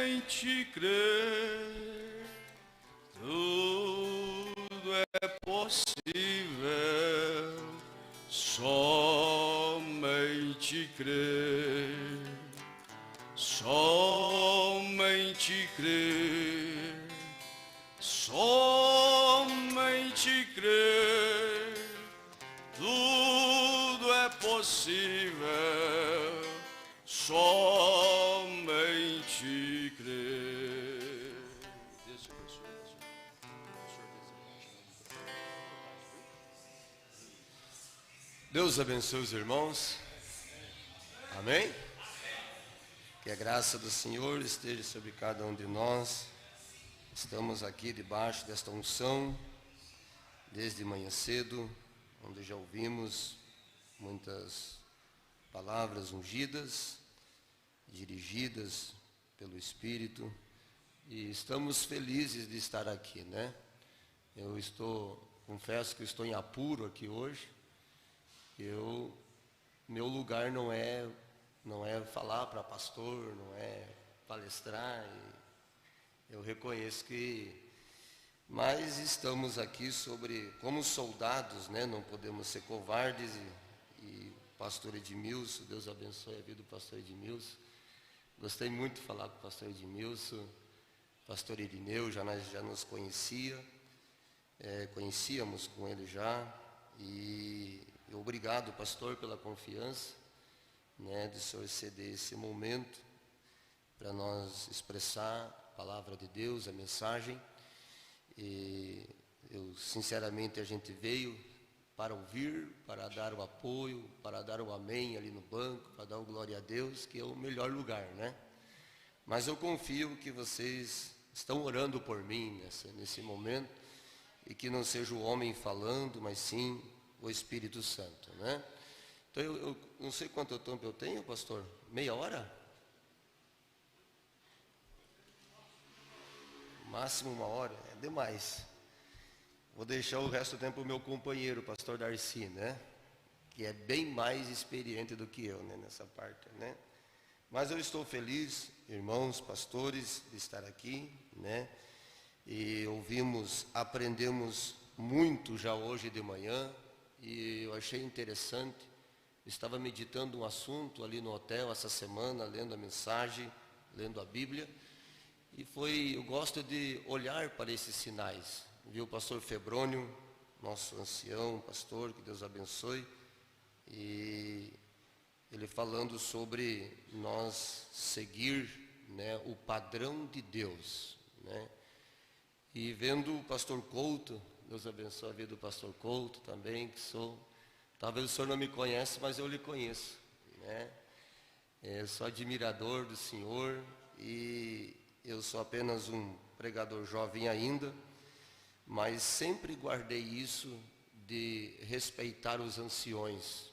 somente crer, tudo é possível, somente crer, somente crer, somente crer, tudo é possível, somente crer. Deus abençoe os irmãos. Amém? Que a graça do Senhor esteja sobre cada um de nós. Estamos aqui debaixo desta unção, desde manhã cedo, onde já ouvimos muitas palavras ungidas, dirigidas pelo Espírito, e estamos felizes de estar aqui, né? Confesso que estou em apuro aqui hoje. Meu lugar não é falar para pastor, não é palestrar, eu reconheço mas estamos aqui como soldados, né? Não podemos ser covardes, e pastor Edmilson, Deus abençoe a vida do pastor Edmilson, gostei muito de falar com o pastor Edmilson, pastor Irineu, nós já nos conhecíamos com ele já, e obrigado, pastor, pela confiança, né, de o senhor ceder esse momento para nós expressar a palavra de Deus, a mensagem. E sinceramente, a gente veio para ouvir, para dar o apoio, para dar o amém ali no banco, para dar o glória a Deus, que é o melhor lugar, né? Mas eu confio que vocês estão orando por mim nesse momento, e que não seja o homem falando, mas sim o Espírito Santo, né? Então eu não sei quanto tempo eu tenho, pastor, meia hora? Máximo uma hora, é demais. Vou deixar o resto do tempo para o meu companheiro, o pastor Darcy, né? Que é bem mais experiente do que eu, né, nessa parte, né? Mas eu estou feliz, irmãos, pastores, de estar aqui, né? E aprendemos muito já hoje de manhã, e eu achei interessante. Estava meditando um assunto ali no hotel essa semana, lendo a mensagem, lendo a Bíblia, e eu gosto de olhar para esses sinais. Vi o pastor Febrônio, nosso ancião, pastor, que Deus abençoe, e ele falando sobre nós seguir, né, o padrão de Deus, né? E vendo o pastor Couto, Deus abençoe a vida do pastor Couto também, talvez o senhor não me conhece, mas eu lhe conheço, né? Eu sou admirador do senhor, e eu sou apenas um pregador jovem ainda, mas sempre guardei isso de respeitar os anciões.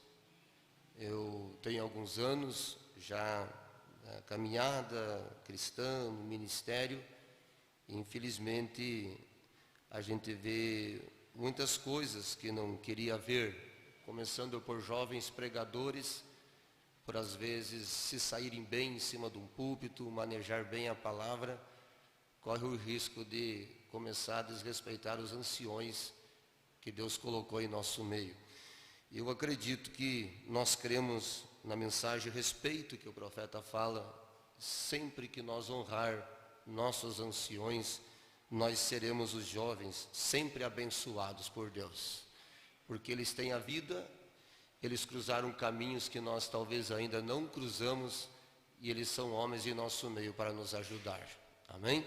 Eu tenho alguns anos já na caminhada cristã, no ministério. Infelizmente, a gente vê muitas coisas que não queria ver, começando por jovens pregadores, por às vezes se saírem bem em cima de um púlpito, manejar bem a palavra, corre o risco de começar a desrespeitar os anciões que Deus colocou em nosso meio. Eu acredito que nós cremos na mensagem respeito que o profeta fala, sempre que nós honrar nossos anciões, nós seremos os jovens sempre abençoados por Deus, porque eles têm a vida, eles cruzaram caminhos que nós talvez ainda não cruzamos, e eles são homens em nosso meio para nos ajudar. Amém?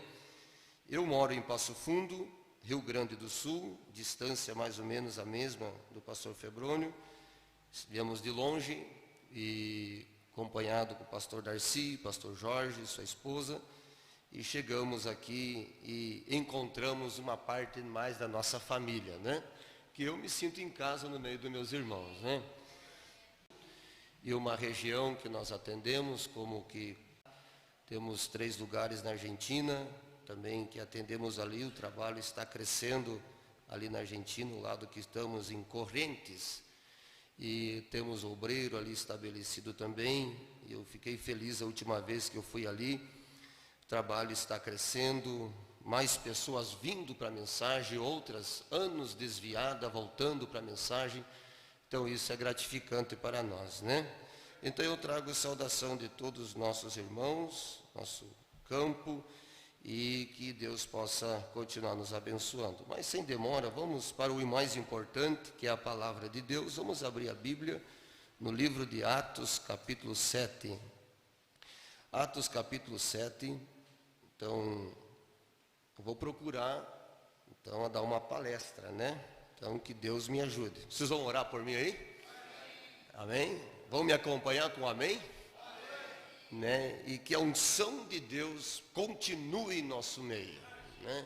Eu moro em Passo Fundo, Rio Grande do Sul, distância mais ou menos a mesma do pastor Febrônio. Viemos de longe, e acompanhado com o pastor Darcy, pastor Jorge, sua esposa, e chegamos aqui e encontramos uma parte mais da nossa família, né? Que eu me sinto em casa no meio dos meus irmãos, né? E uma região que nós atendemos, como que temos 3 lugares na Argentina, também que atendemos ali, o trabalho está crescendo ali na Argentina, o lado que estamos em Correntes, e temos o obreiro ali estabelecido também. E eu fiquei feliz a última vez que eu fui ali. O trabalho está crescendo, mais pessoas vindo para a mensagem, outras anos desviadas, voltando para a mensagem. Então isso é gratificante para nós, né? Então eu trago a saudação de todos os nossos irmãos, nosso campo, e que Deus possa continuar nos abençoando. Mas sem demora, vamos para o mais importante, que é a palavra de Deus. Vamos abrir a Bíblia no livro de Atos, capítulo 7. Atos, capítulo 7. Então, eu vou procurar, então, a dar uma palestra, né? Então, que Deus me ajude. Vocês vão orar por mim aí? Amém? Vão me acompanhar com amém? Né? E que a unção de Deus continue em nosso meio, né?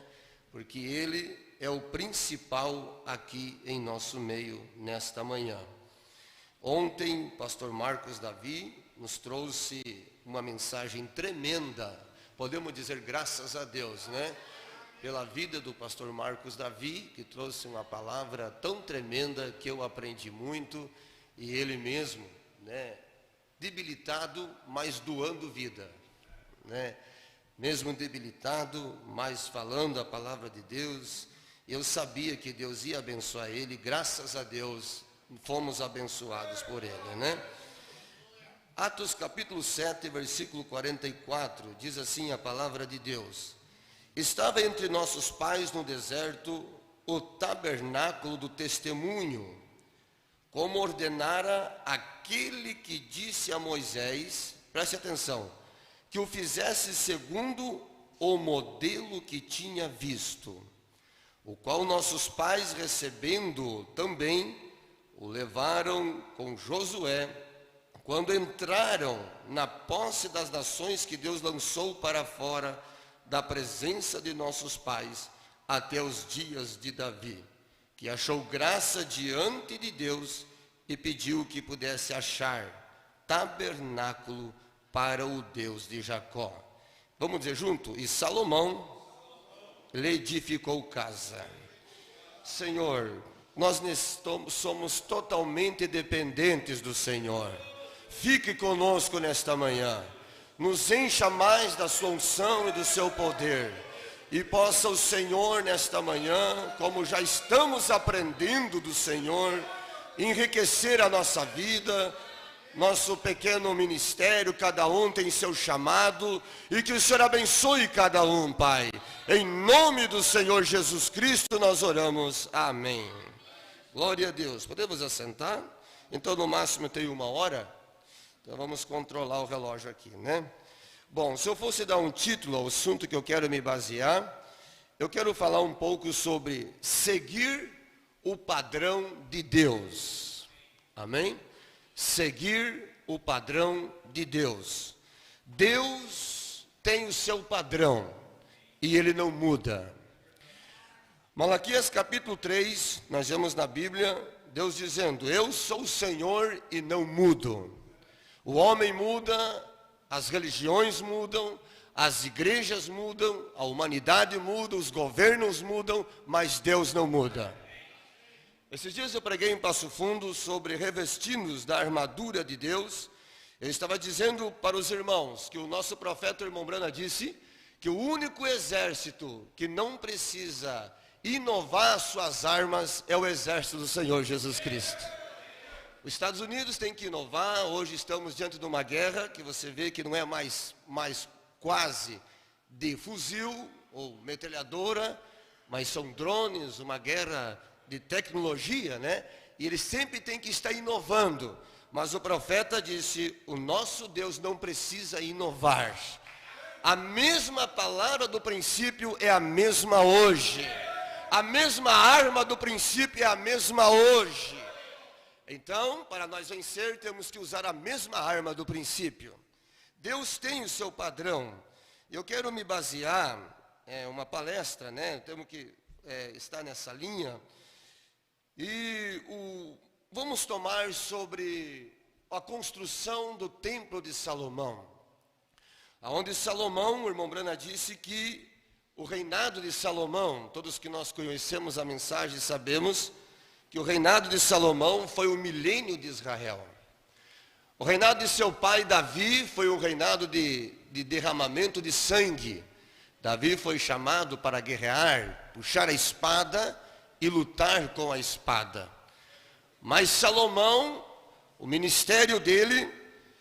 Porque Ele é o principal aqui em nosso meio nesta manhã. Ontem, pastor Marcos Davi nos trouxe uma mensagem tremenda, podemos dizer graças a Deus, né? Pela vida do pastor Marcos Davi, que trouxe uma palavra tão tremenda que eu aprendi muito, e ele mesmo, né? Debilitado, mas doando vida, né? Mesmo debilitado, mas falando a palavra de Deus. Eu sabia que Deus ia abençoar ele, graças a Deus fomos abençoados por ele, né? Atos capítulo 7, versículo 44, diz assim a palavra de Deus: estava entre nossos pais no deserto o tabernáculo do testemunho, como ordenara aquele que disse a Moisés, preste atenção, que o fizesse segundo o modelo que tinha visto, o qual nossos pais, recebendo também, o levaram com Josué, quando entraram na posse das nações que Deus lançou para fora da presença de nossos pais, até os dias de Davi, que achou graça diante de Deus e pediu que pudesse achar tabernáculo para o Deus de Jacó. Vamos dizer junto? E Salomão lhe edificou casa. Senhor, nós somos totalmente dependentes do Senhor. Fique conosco nesta manhã. Nos encha mais da sua unção e do seu poder. E possa o Senhor nesta manhã, como já estamos aprendendo do Senhor, enriquecer a nossa vida, nosso pequeno ministério, cada um tem seu chamado, e que o Senhor abençoe cada um, Pai. Em nome do Senhor Jesus Cristo nós oramos. Amém. Glória a Deus. Podemos assentar? Então no máximo tem 1 hora. Então vamos controlar o relógio aqui, né? Bom, se eu fosse dar um título ao assunto que eu quero me basear, eu quero falar um pouco sobre seguir o padrão de Deus. Amém? Seguir o padrão de Deus. Deus tem o seu padrão e ele não muda. Malaquias capítulo 3, nós vemos na Bíblia, Deus dizendo: eu sou o Senhor e não mudo. O homem muda, as religiões mudam, as igrejas mudam, a humanidade muda, os governos mudam, mas Deus não muda. Esses dias eu preguei em Passo Fundo sobre revestindo-nos da armadura de Deus. Eu estava dizendo para os irmãos que o nosso profeta, o irmão Brana, disse que o único exército que não precisa inovar suas armas é o exército do Senhor Jesus Cristo. Os Estados Unidos têm que inovar. Hoje estamos diante de uma guerra que você vê que não é mais quase de fuzil ou metralhadora, mas são drones, uma guerra de tecnologia, né? E eles sempre têm que estar inovando. Mas o profeta disse: o nosso Deus não precisa inovar. A mesma palavra do princípio é a mesma hoje. A mesma arma do princípio é a mesma hoje. Então, para nós vencer, temos que usar a mesma arma do princípio. Deus tem o seu padrão. Eu quero me basear, uma palestra, né? Temos que estar nessa linha. E vamos tomar sobre a construção do templo de Salomão. Onde Salomão, o irmão Brana disse que o reinado de Salomão, todos que nós conhecemos a mensagem sabemos que o reinado de Salomão foi o milênio de Israel. O reinado de seu pai Davi foi um reinado de derramamento de sangue. Davi foi chamado para guerrear, puxar a espada e lutar com a espada. Mas Salomão, o ministério dele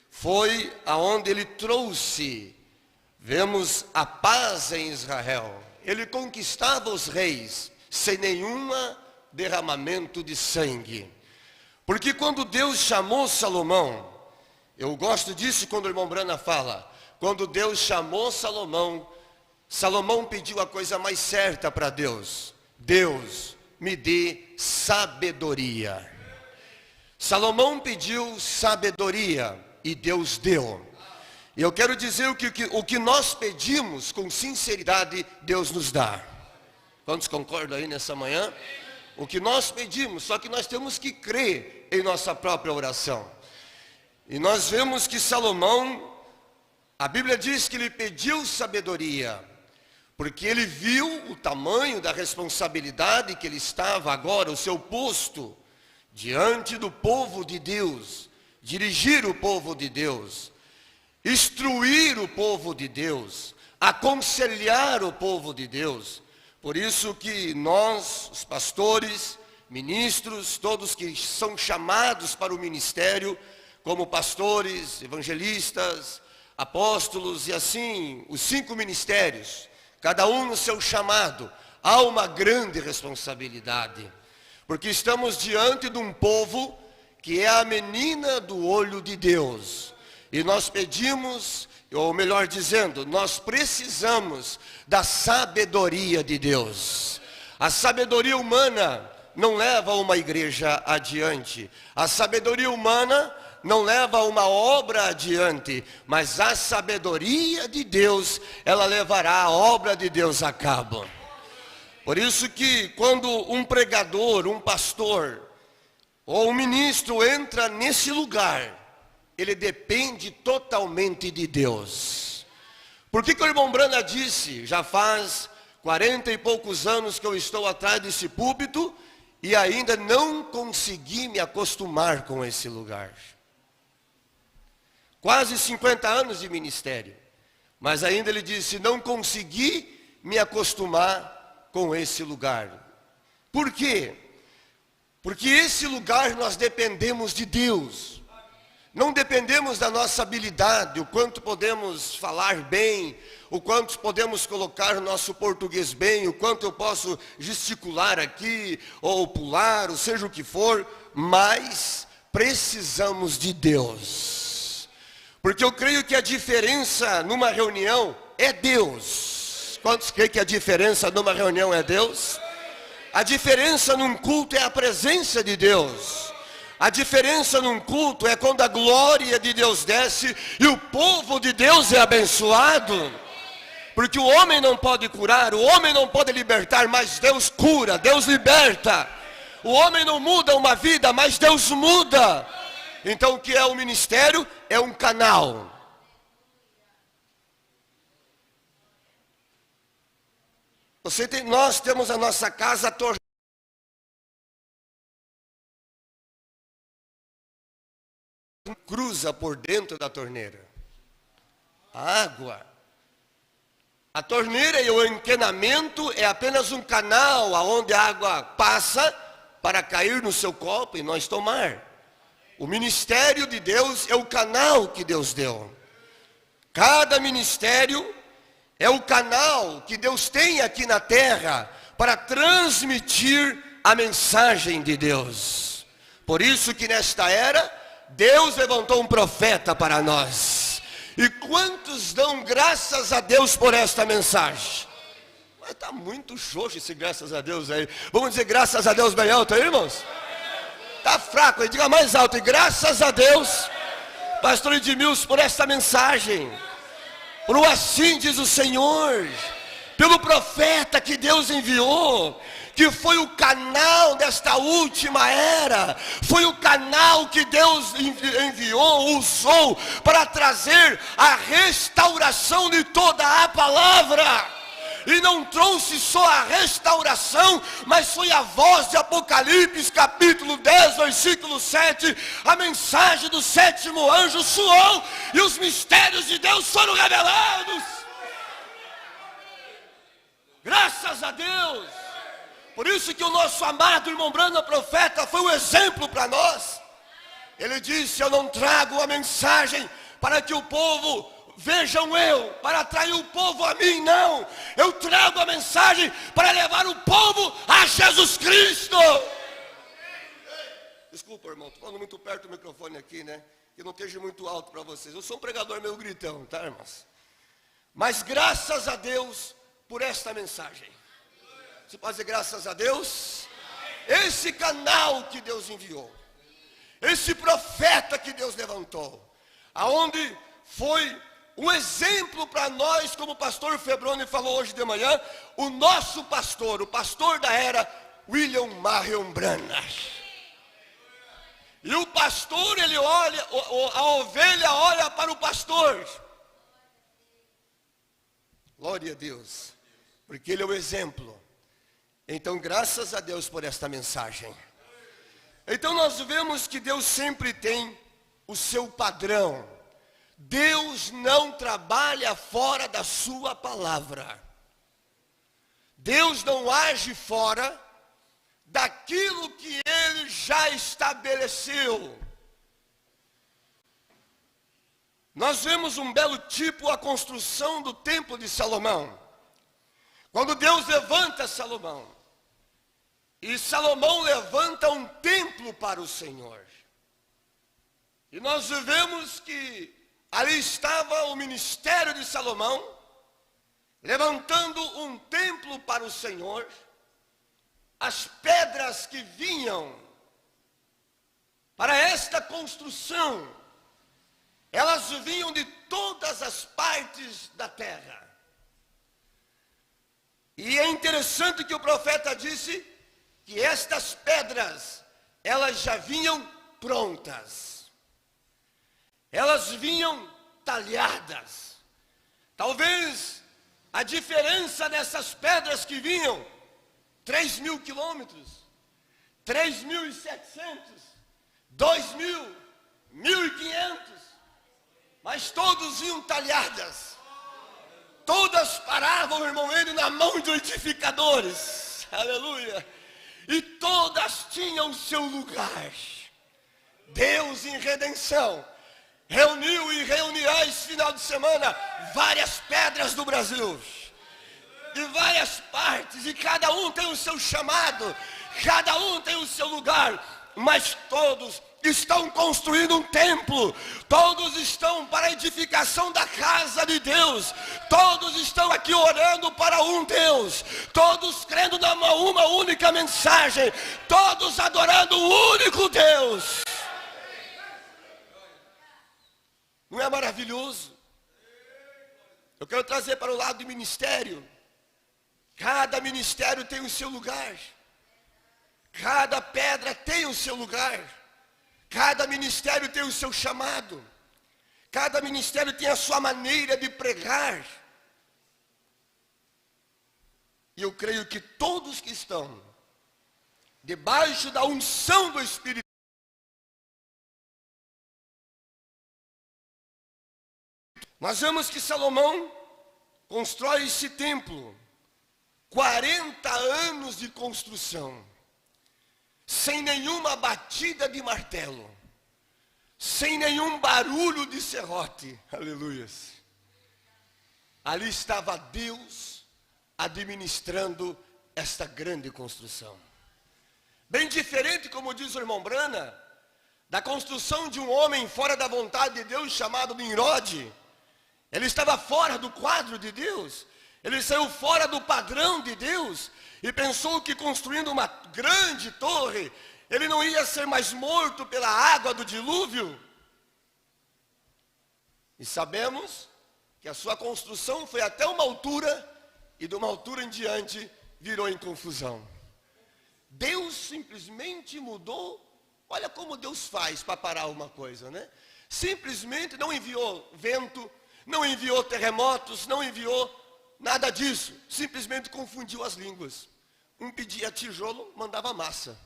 foi aonde ele trouxe, vemos a paz em Israel. Ele conquistava os reis sem nenhum derramamento de sangue. Porque quando Deus chamou Salomão, eu gosto disso quando o irmão Brana fala, quando Deus chamou Salomão, Salomão pediu a coisa mais certa para Deus. Deus, me dê sabedoria. Salomão pediu sabedoria e Deus deu. E eu quero dizer o que nós pedimos com sinceridade, Deus nos dá. Quantos concordam aí nessa manhã? O que nós pedimos, só que nós temos que crer em nossa própria oração. E nós vemos que Salomão, a Bíblia diz que ele pediu sabedoria, porque ele viu o tamanho da responsabilidade que ele estava agora, o seu posto, diante do povo de Deus, dirigir o povo de Deus, instruir o povo de Deus, aconselhar o povo de Deus. Por isso que nós, os pastores, ministros, todos que são chamados para o ministério, como pastores, evangelistas, apóstolos e assim, os 5 ministérios, cada um no seu chamado, há uma grande responsabilidade. Porque estamos diante de um povo que é a menina do olho de Deus. E nós pedimos, ou melhor dizendo, nós precisamos da sabedoria de Deus. A sabedoria humana não leva uma igreja adiante. A sabedoria humana não leva uma obra adiante. Mas a sabedoria de Deus, ela levará a obra de Deus a cabo. Por isso que quando um pregador, um pastor ou um ministro entra nesse lugar, ele depende totalmente de Deus. Por que o irmão Brana disse, já faz 40 e poucos anos que eu estou atrás desse púlpito e ainda não consegui me acostumar com esse lugar. Quase 50 anos de ministério, mas ainda ele disse, não consegui me acostumar com esse lugar. Por quê? Porque esse lugar nós dependemos de Deus. Não dependemos da nossa habilidade, o quanto podemos falar bem, o quanto podemos colocar o nosso português bem, o quanto eu posso gesticular aqui, ou pular, ou seja o que for, mas precisamos de Deus. Porque eu creio que a diferença numa reunião é Deus. Quantos creem que a diferença numa reunião é Deus? A diferença num culto é a presença de Deus. A diferença num culto é quando a glória de Deus desce e o povo de Deus é abençoado. Porque o homem não pode curar, o homem não pode libertar, mas Deus cura, Deus liberta. O homem não muda uma vida, mas Deus muda. Então o que é o ministério? É um canal. Nós temos a nossa casa cruza por dentro da torneira. A água. A torneira e o encanamento é apenas um canal aonde a água passa para cair no seu copo e nós tomar. O ministério de Deus é o canal que Deus deu. Cada ministério é o canal que Deus tem aqui na terra para transmitir a mensagem de Deus. Por isso que nesta era, Deus levantou um profeta para nós. E quantos dão graças a Deus por esta mensagem? Mas está muito xoxo esse graças a Deus aí. Vamos dizer graças a Deus bem alto aí, irmãos? Está fraco, diga mais alto. E graças a Deus, pastor Edmilson, por esta mensagem. Por assim diz o Senhor, pelo profeta que Deus enviou, que foi o canal desta última era, foi o canal que Deus enviou, usou para trazer a restauração de toda a palavra. e não trouxe só a restauração, mas foi a voz de Apocalipse, capítulo 10, versículo 7, a mensagem do sétimo anjo soou, e os mistérios de Deus foram revelados. Graças a Deus. Por isso que o nosso amado irmão Branham, profeta, foi um exemplo para nós. Ele disse: eu não trago a mensagem para que o povo vejam eu, para atrair o povo a mim, não. Eu trago a mensagem para levar o povo a Jesus Cristo. Desculpa, irmão, estou falando muito perto do microfone aqui, né? Que não esteja muito alto para vocês. Eu sou um pregador meio gritão, tá, irmãos? Mas graças a Deus por esta mensagem. Você pode dizer graças a Deus? Esse canal que Deus enviou, esse profeta que Deus levantou, aonde foi um exemplo para nós, como o pastor Febroni falou hoje de manhã, o nosso pastor, o pastor da era, William Marion Branham. E o pastor, ele olha, a ovelha olha para o pastor. Glória a Deus, porque ele é o exemplo. Então, graças a Deus por esta mensagem. Então, nós vemos que Deus sempre tem o seu padrão. Deus não trabalha fora da sua palavra. Deus não age fora daquilo que Ele já estabeleceu. Nós vemos um belo tipo a construção do templo de Salomão. Quando Deus levanta Salomão, e Salomão levanta um templo para o Senhor. E nós vemos que ali estava o ministério de Salomão, levantando um templo para o Senhor. As pedras que vinham para esta construção, elas vinham de todas as partes da terra. E é interessante que o profeta disse que estas pedras, elas já vinham prontas. Elas vinham talhadas. Talvez a diferença dessas pedras que vinham, 3.000 quilômetros, 3.700, 2.000, 1.500, mas todos vinham talhadas. Todas paravam, irmão, ele na mão de edificadores. Aleluia. E todas tinham seu lugar. Deus em redenção reuniu e reunirá esse final de semana várias pedras do Brasil, de várias partes, e cada um tem o seu chamado, cada um tem o seu lugar, mas todos estão construindo um templo, todos estão para a edificação da casa de Deus, todos estão aqui orando para um Deus, todos crendo numa uma única mensagem, todos adorando o único Deus. Não é maravilhoso? Eu quero trazer para o lado do ministério. Cada ministério tem o seu lugar, cada pedra tem o seu lugar. Cada ministério tem o seu chamado. Cada ministério tem a sua maneira de pregar. E eu creio que todos que estão debaixo da unção do Espírito, nós vemos que Salomão constrói esse templo. 40 anos de construção. Sem nenhuma batida de martelo, sem nenhum barulho de serrote, aleluias. Ali estava Deus administrando esta grande construção. Bem diferente, como diz o irmão Branham, da construção de um homem fora da vontade de Deus chamado Nimrod. Ele estava fora do quadro de Deus, ele saiu fora do padrão de Deus, e pensou que construindo uma grande torre, ele não ia ser mais morto pela água do dilúvio. E sabemos que a sua construção foi até uma altura, e de uma altura em diante virou em confusão. Deus simplesmente mudou. Olha como Deus faz para parar uma coisa, né? Simplesmente não enviou vento, não enviou terremotos, não enviou Nada disso, simplesmente confundiu as línguas. Um pedia tijolo, mandava massa.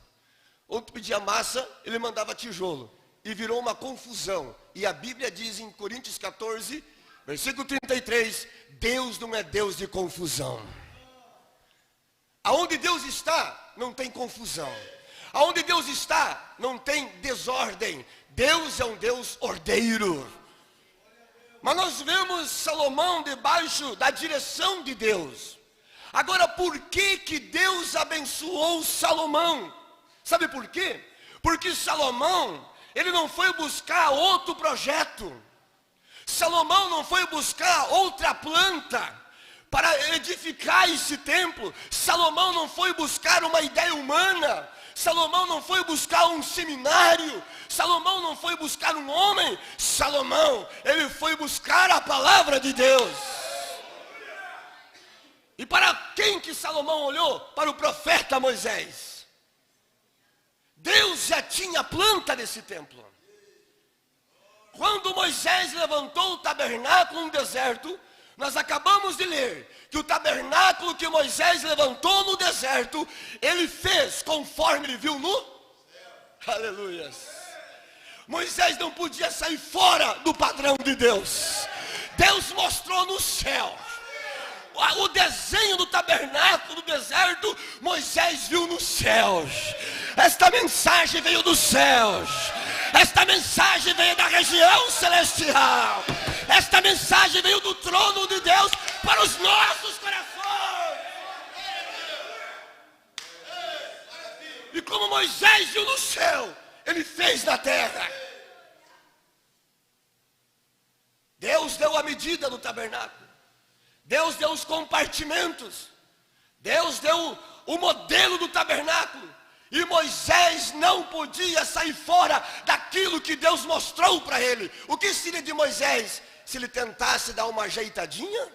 Outro pedia massa, ele mandava tijolo. E virou uma confusão. E a Bíblia diz em Coríntios 14, versículo 33, Deus não é Deus de confusão. Aonde Deus está, não tem confusão. Aonde Deus está, não tem desordem. Deus é um Deus ordeiro. Mas nós vemos Salomão debaixo da direção de Deus. Agora, por que Deus abençoou Salomão? Sabe por quê? Porque Salomão, ele não foi buscar outro projeto. Salomão não foi buscar outra planta para edificar esse templo. Salomão não foi buscar uma ideia humana. Salomão não foi buscar um seminário. Salomão não foi buscar um homem. Salomão, ele foi buscar a palavra de Deus. E para quem que Salomão olhou? Para o profeta Moisés. Deus já tinha a planta desse templo. Quando Moisés levantou o tabernáculo no deserto, nós acabamos de ler que o tabernáculo que Moisés levantou no deserto, ele fez conforme ele viu no Aleluias. Moisés não podia sair fora do padrão de Deus. Deus mostrou no céu. O desenho do tabernáculo do deserto, Moisés viu nos céus. Esta mensagem veio dos céus. Esta mensagem veio da região celestial. Esta mensagem veio do trono de Deus para os nossos corações. E como Moisés viu no céu, ele fez na terra. Deus deu a medida do tabernáculo. Deus deu os compartimentos. Deus deu o modelo do tabernáculo. E Moisés não podia sair fora daquilo que Deus mostrou para ele. O que seria de Moisés se ele tentasse dar uma ajeitadinha?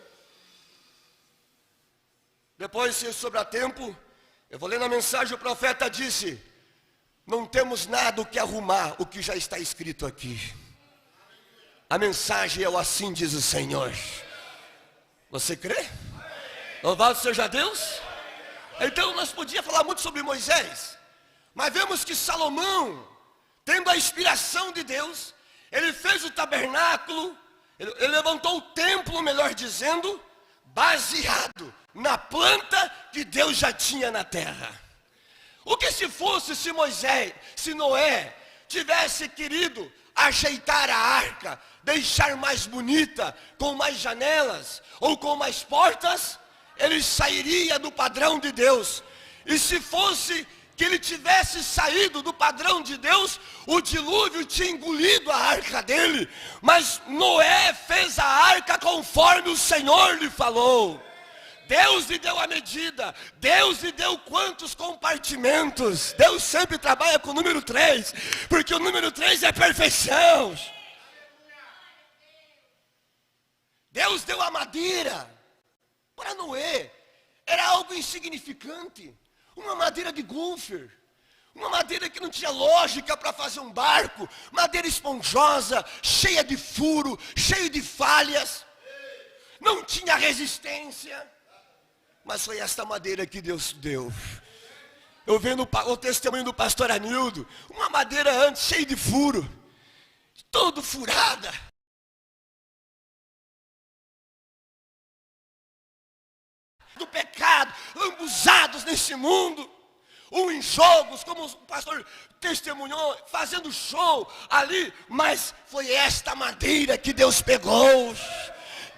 Depois, se sobrar tempo, eu vou ler na mensagem, o profeta disse: não temos nada o que arrumar, o que já está escrito aqui. A mensagem é o assim diz o Senhor. Você crê? Louvado seja Deus. Então nós podíamos falar muito sobre Moisés, mas vemos que Salomão, tendo a inspiração de Deus, ele fez o tabernáculo, ele levantou o templo, melhor dizendo, baseado na planta que Deus já tinha na terra. O que se fosse se Noé tivesse querido ajeitar a arca, deixar mais bonita, com mais janelas, ou com mais portas, ele sairia do padrão de Deus. E se fosse que ele tivesse saído do padrão de Deus, o dilúvio tinha engolido a arca dele. Mas Noé fez a arca conforme o Senhor lhe falou. Deus lhe deu a medida. Deus lhe deu quantos compartimentos. Deus sempre trabalha com o número 3, porque o número 3 é perfeição. Deus deu a madeira. Para Noé, era algo insignificante. Uma madeira de golfer. Uma madeira que não tinha lógica para fazer um barco. Madeira esponjosa, cheia de furo, cheia de falhas. Não tinha resistência. Mas foi esta madeira que Deus deu. Eu vendo o testemunho do pastor Anildo. Uma madeira antes cheia de furo. Todo furada. Do pecado, lambuzados nesse mundo, em jogos, como o pastor testemunhou, fazendo show ali, mas foi esta madeira que Deus pegou.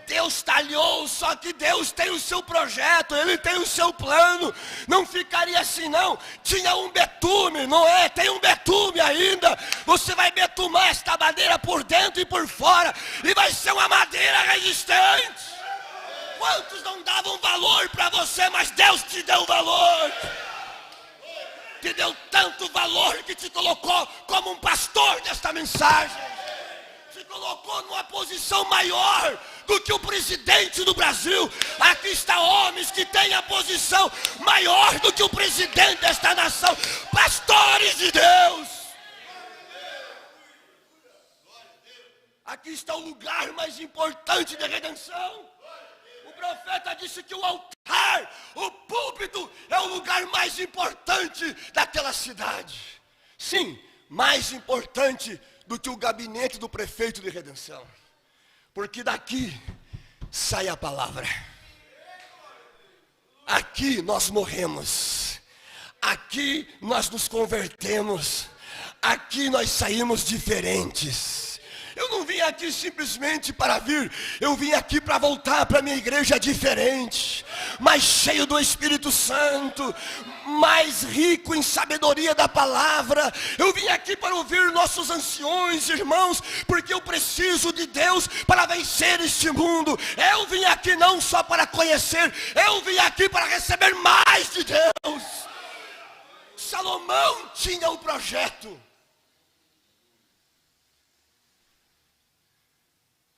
Deus talhou, só que Deus tem o seu projeto, Ele tem o seu plano, não ficaria assim não. Tinha um betume, Noé, tem um betume ainda, você vai betumar esta madeira por dentro e por fora, e vai ser uma madeira resistente. Quantos não davam valor para você, mas Deus te deu valor. Te deu tanto valor que te colocou como um pastor desta mensagem. Te colocou numa posição maior do que o presidente do Brasil. Aqui está homens que têm a posição maior do que o presidente desta nação. Pastores de Deus. Aqui está o lugar mais importante de redenção. O profeta disse que o altar, o púlpito, é o lugar mais importante daquela cidade. Sim, mais importante do que o gabinete do prefeito de redenção. Porque daqui sai a palavra. Aqui nós morremos. Aqui nós nos convertemos. Aqui nós saímos diferentes. Eu não vim aqui simplesmente para vir, eu vim aqui para voltar para a minha igreja diferente, mais cheio do Espírito Santo, mais rico em sabedoria da palavra. Eu vim aqui para ouvir nossos anciões, irmãos, porque eu preciso de Deus para vencer este mundo. Eu vim aqui não só para conhecer, eu vim aqui para receber mais de Deus. Salomão tinha um projeto.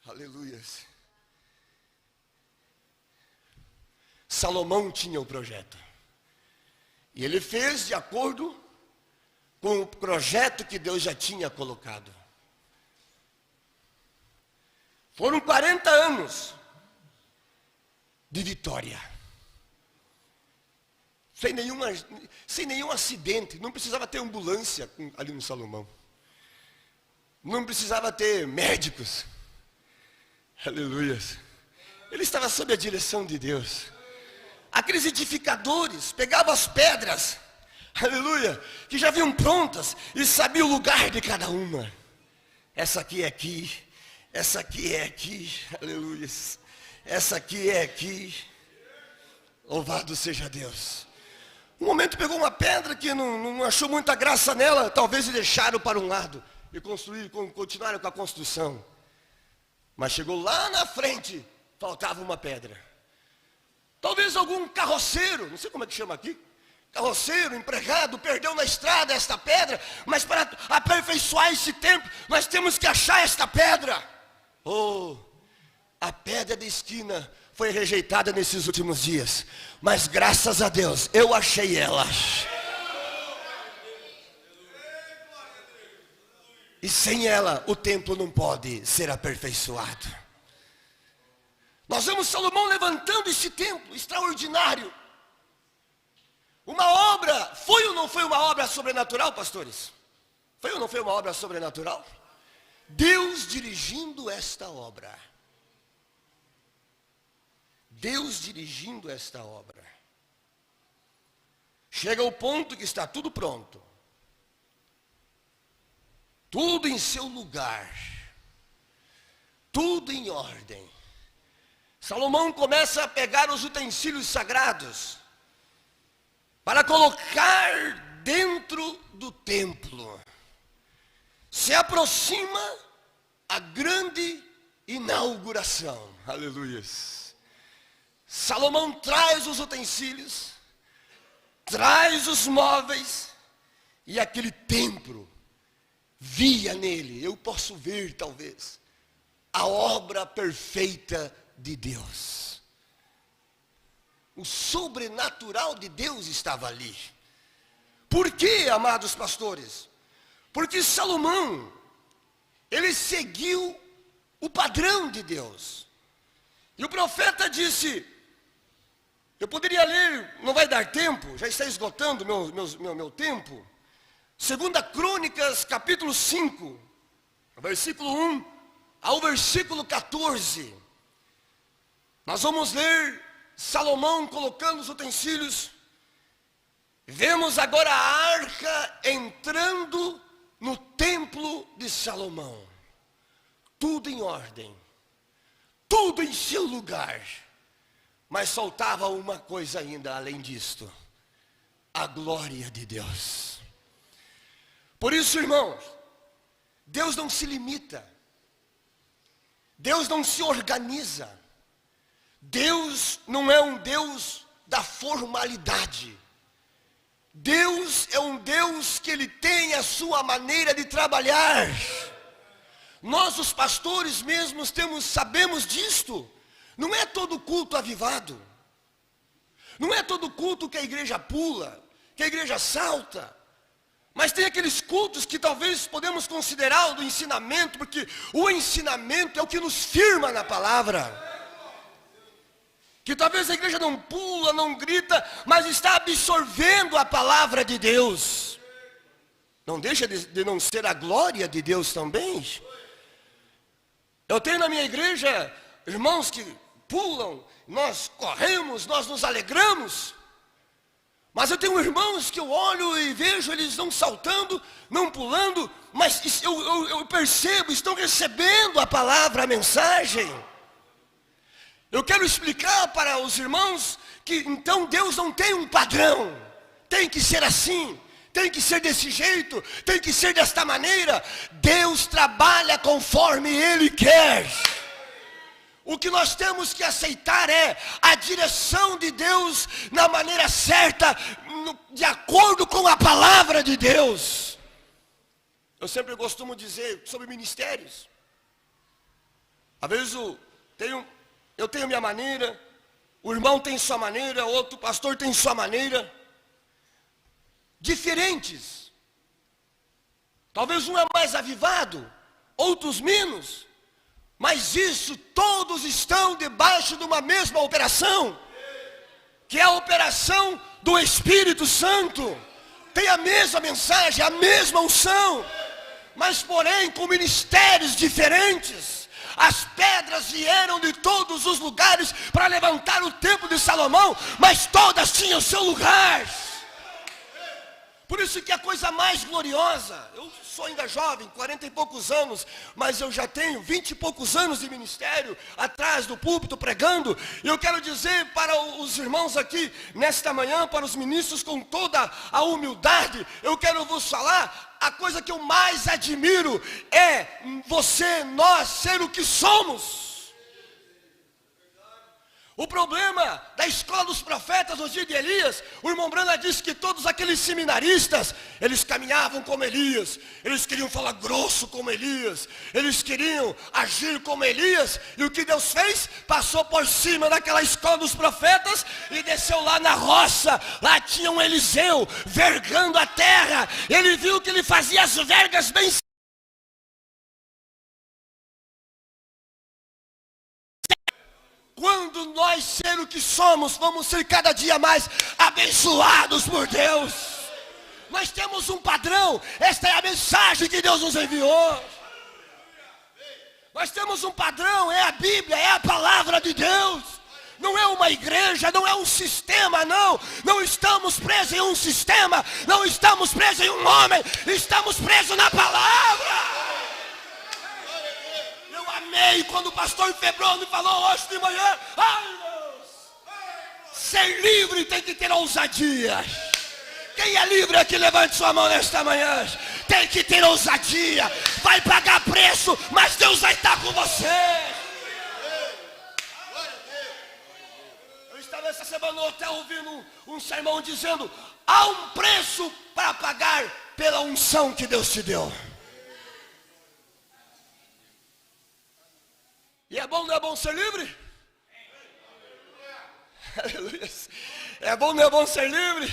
Aleluias. Salomão tinha o projeto. E ele fez de acordo com o projeto que Deus já tinha colocado. Foram 40 anos de vitória. Sem nenhum acidente. Não precisava ter ambulância ali no Salomão. Não precisava ter médicos. Aleluias. Ele estava sob a direção de Deus. Aqueles edificadores pegavam as pedras, aleluia, que já vinham prontas e sabiam o lugar de cada uma. Essa aqui é aqui, essa aqui é aqui, aleluia. Essa aqui é aqui. Louvado seja Deus. Um momento pegou uma pedra que não achou muita graça nela, talvez deixaram para um lado e continuaram com a construção. Mas chegou lá na frente, faltava uma pedra. Talvez algum carroceiro, não sei como é que chama aqui, carroceiro, empregado, perdeu na estrada esta pedra, mas para aperfeiçoar esse templo, nós temos que achar esta pedra. Oh, a pedra da esquina foi rejeitada nesses últimos dias, mas graças a Deus, eu achei ela. E sem ela, o templo não pode ser aperfeiçoado. Nós vemos Salomão levantando esse templo extraordinário. Uma obra, foi ou não foi uma obra sobrenatural, pastores? Foi ou não foi uma obra sobrenatural? Deus dirigindo esta obra. Deus dirigindo esta obra. Chega ao ponto que está tudo pronto. Tudo em seu lugar, tudo em ordem. Salomão começa a pegar os utensílios sagrados para colocar dentro do templo. Se aproxima a grande inauguração. Aleluias. Salomão traz os utensílios, traz os móveis e aquele templo. Via nele, eu posso ver talvez, a obra perfeita de Deus. O sobrenatural de Deus estava ali. Por quê, amados pastores? Porque Salomão, ele seguiu o padrão de Deus. E o profeta disse, eu poderia ler, não vai dar tempo, já está esgotando meu tempo. 2 Crônicas, capítulo 5, versículo 1 ao versículo 14. Nós vamos ler Salomão colocando os utensílios. Vemos agora a arca entrando no templo de Salomão. Tudo em ordem, tudo em seu lugar. Mas faltava uma coisa ainda além disto: a glória de Deus. Por isso, irmãos, Deus não se limita, Deus não se organiza, Deus não é um Deus da formalidade. Deus é um Deus que Ele tem a sua maneira de trabalhar. Nós, os pastores mesmos, sabemos disto. Não é todo culto avivado, não é todo culto que a igreja pula, que a igreja salta. Mas tem aqueles cultos que talvez podemos considerar o do ensinamento, porque o ensinamento é o que nos firma na palavra. Que talvez a igreja não pula, não grita, mas está absorvendo a palavra de Deus. Não deixa de não ser a glória de Deus também. Eu tenho na minha igreja irmãos que pulam, nós corremos, nós nos alegramos. Mas eu tenho irmãos que eu olho e vejo, eles não saltando, não pulando, mas eu percebo, estão recebendo a palavra, a mensagem. Eu quero explicar para os irmãos que então Deus não tem um padrão, tem que ser assim, tem que ser desse jeito, tem que ser desta maneira. Deus trabalha conforme Ele quer. O que nós temos que aceitar é a direção de Deus na maneira certa, de acordo com a palavra de Deus. Eu sempre costumo dizer sobre ministérios. Às vezes eu tenho minha maneira, o irmão tem sua maneira, outro pastor tem sua maneira. Diferentes. Talvez um é mais avivado, outros menos. Mas isso, todos estão debaixo de uma mesma operação, que é a operação do Espírito Santo. Tem a mesma mensagem, a mesma unção, mas porém com ministérios diferentes. As pedras vieram de todos os lugares para levantar o templo de Salomão, mas todas tinham seu lugar. Por isso que a coisa mais gloriosa, eu sou ainda jovem, 40 e poucos anos, mas eu já tenho 20 e poucos anos de ministério, atrás do púlpito pregando, e eu quero dizer para os irmãos aqui, nesta manhã, para os ministros com toda a humildade, eu quero vos falar, a coisa que eu mais admiro é você, nós, ser o que somos. O problema da escola dos profetas nos dias de Elias, o irmão Branda disse que todos aqueles seminaristas, eles caminhavam como Elias, eles queriam falar grosso como Elias, eles queriam agir como Elias, e o que Deus fez? Passou por cima daquela escola dos profetas e desceu lá na roça, lá tinha um Eliseu vergando a terra, ele viu que ele fazia as vergas bem. Quando nós ser o que somos, vamos ser cada dia mais abençoados por Deus. Nós temos um padrão, esta é a mensagem que Deus nos enviou. Nós temos um padrão, é a Bíblia, é a palavra de Deus. Não é uma igreja, não é um sistema, não. Não estamos presos em um sistema, não estamos presos em um homem, estamos presos na palavra. Amei quando o pastor Febrão me falou hoje de manhã. Ai, Deus! Ser livre tem que ter ousadia. Quem é livre aqui, levante sua mão nesta manhã. Tem que ter ousadia. Vai pagar preço, mas Deus vai estar com você. Eu estava essa semana no hotel ouvindo um sermão dizendo: há um preço para pagar pela unção que Deus te deu. E é bom, não é bom ser livre? Aleluia. É bom, não é bom ser livre?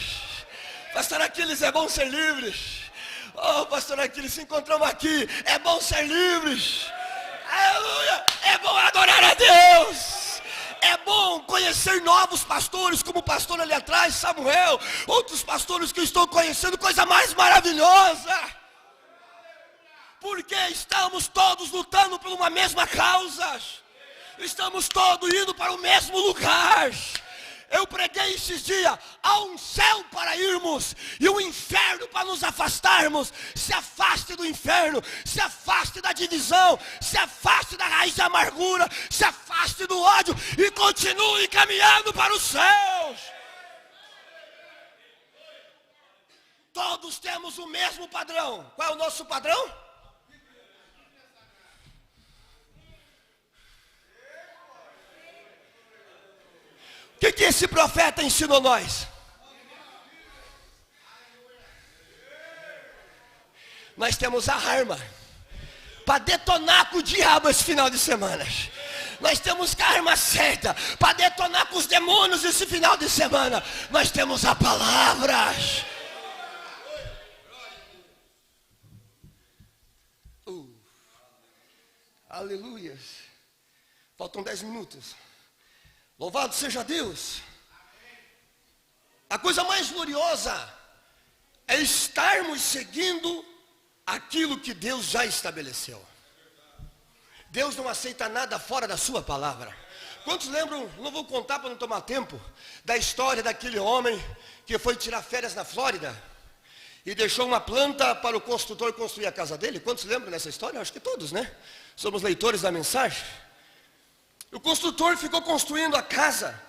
Pastor Aquiles, é bom ser livre? Oh, pastor Aquiles, se encontramos aqui. É bom ser livre? Aleluia. É bom adorar a Deus. É bom conhecer novos pastores, como o pastor ali atrás, Samuel. Outros pastores que eu estou conhecendo, coisa mais maravilhosa. Porque estamos todos lutando por uma mesma causa. Estamos todos indo para o mesmo lugar. Eu preguei esses dias, há um céu para irmos e um inferno para nos afastarmos. Se afaste do inferno, se afaste da divisão, se afaste da raiz da amargura, se afaste do ódio e continue caminhando para os céus. Todos temos o mesmo padrão. Qual é o nosso padrão? O que esse profeta ensinou nós? Nós temos a arma para detonar com o diabo esse final de semana. Nós temos a arma certa para detonar com os demônios esse final de semana. Nós temos a palavra. Aleluia. Faltam 10 minutos. Louvado seja Deus. A coisa mais gloriosa é estarmos seguindo aquilo que Deus já estabeleceu. Deus não aceita nada fora da sua palavra. Quantos lembram, não vou contar para não tomar tempo, da história daquele homem que foi tirar férias na Flórida e deixou uma planta para o construtor construir a casa dele? Quantos lembram dessa história? Acho que todos, né? Somos leitores da mensagem. O construtor ficou construindo a casa,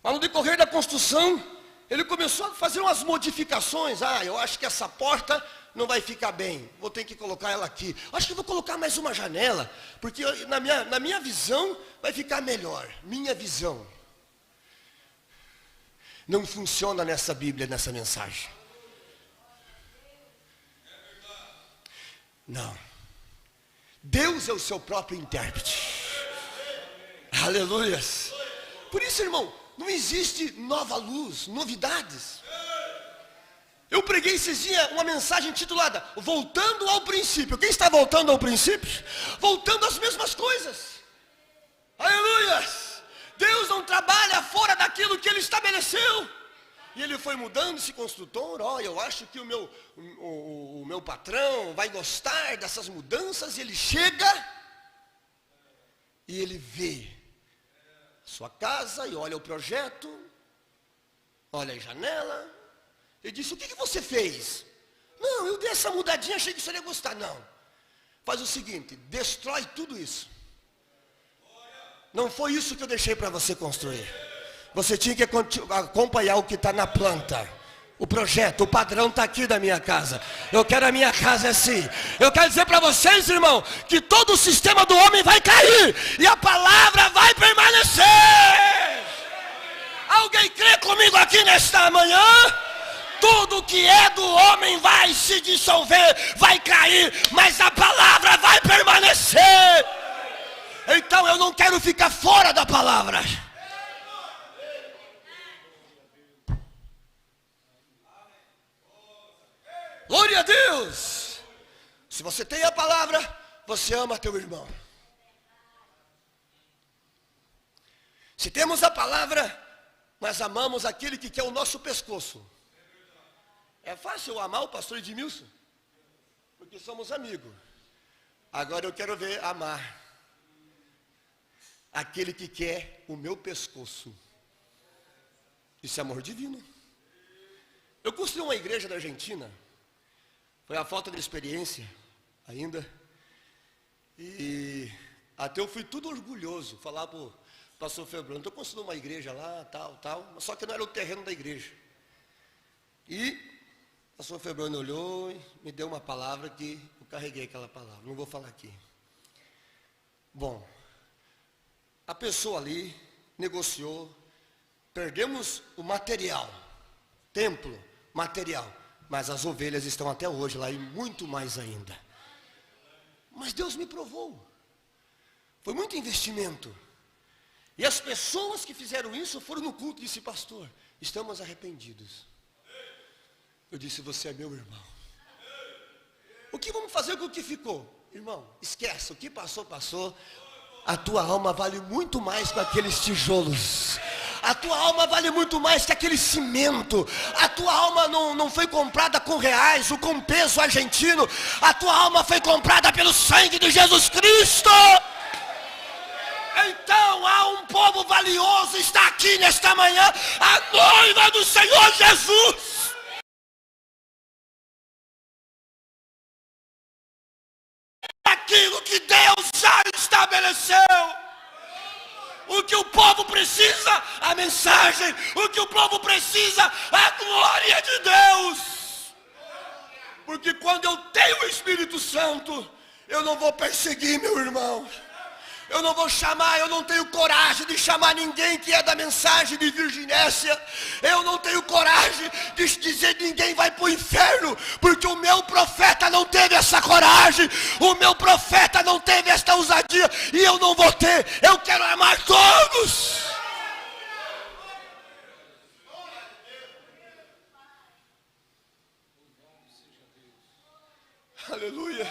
mas no decorrer da construção, ele começou a fazer umas modificações. Eu acho que essa porta não vai ficar bem, vou ter que colocar ela aqui. Acho que vou colocar mais uma janela, porque na minha visão vai ficar melhor. Minha visão não funciona nessa Bíblia, nessa mensagem. Não. Deus é o seu próprio intérprete. Aleluias. Por isso, irmão, não existe nova luz, novidades. Eu preguei esses dias uma mensagem intitulada Voltando ao Princípio. Quem está voltando ao princípio? Voltando às mesmas coisas. Aleluias. Deus não trabalha fora daquilo que Ele estabeleceu. E Ele foi mudando esse construtor. Eu acho que o meu patrão vai gostar dessas mudanças. E ele chega e ele vê a sua casa e olha o projeto, olha a janela. Ele disse: o que você fez? Não, eu dei essa mudadinha, achei que você ia gostar. Não, faz o seguinte, destrói tudo isso. Não foi isso que eu deixei para você construir. Você tinha que acompanhar o que está na planta. O projeto, o padrão está aqui da minha casa. Eu quero a minha casa assim. Eu quero dizer para vocês, irmão, que todo o sistema do homem vai cair e a palavra vai permanecer. Alguém crê comigo aqui nesta manhã? Tudo que é do homem vai se dissolver, vai cair, mas a palavra vai permanecer. Então eu não quero ficar fora da palavra. Glória a Deus. Se você tem a palavra, você ama teu irmão. Se temos a palavra, nós amamos aquele que quer o nosso pescoço. É fácil amar o pastor Edmilson, porque somos amigos. Agora eu quero ver amar aquele que quer o meu pescoço. Isso é amor divino. Eu construí uma igreja na Argentina. Foi a falta de experiência ainda. E até eu fui tudo orgulhoso. Falar para o pastor Febrão: estou construindo uma igreja lá, tal. Só que não era o terreno da igreja. E o pastor Febrão olhou e me deu uma palavra que eu carreguei aquela palavra. Não vou falar aqui. Bom, a pessoa ali negociou. Perdemos o material. Templo, material. Mas as ovelhas estão até hoje lá e muito mais ainda. Mas Deus me provou. Foi muito investimento. E as pessoas que fizeram isso foram no culto e disse: pastor, estamos arrependidos. Eu disse: você é meu irmão. O que vamos fazer com o que ficou? Irmão, esquece, o que passou, passou. A tua alma vale muito mais que aqueles tijolos. A tua alma vale muito mais que aquele cimento. A tua alma não foi comprada com reais ou com peso argentino. A tua alma foi comprada pelo sangue de Jesus Cristo. Então há um povo valioso, está aqui nesta manhã, a noiva do Senhor Jesus. Aquilo que Deus já estabeleceu. O que o povo precisa, a mensagem. O que o povo precisa, a glória de Deus. Porque quando eu tenho o Espírito Santo, eu não vou perseguir meu irmão. Eu não vou chamar, eu não tenho coragem de chamar ninguém que é da mensagem de virginésia. Eu não tenho coragem de dizer que ninguém vai para o inferno, porque o meu profeta não teve essa coragem. O meu profeta não teve esta ousadia, e eu não vou ter. Eu quero amar todos. Aleluia.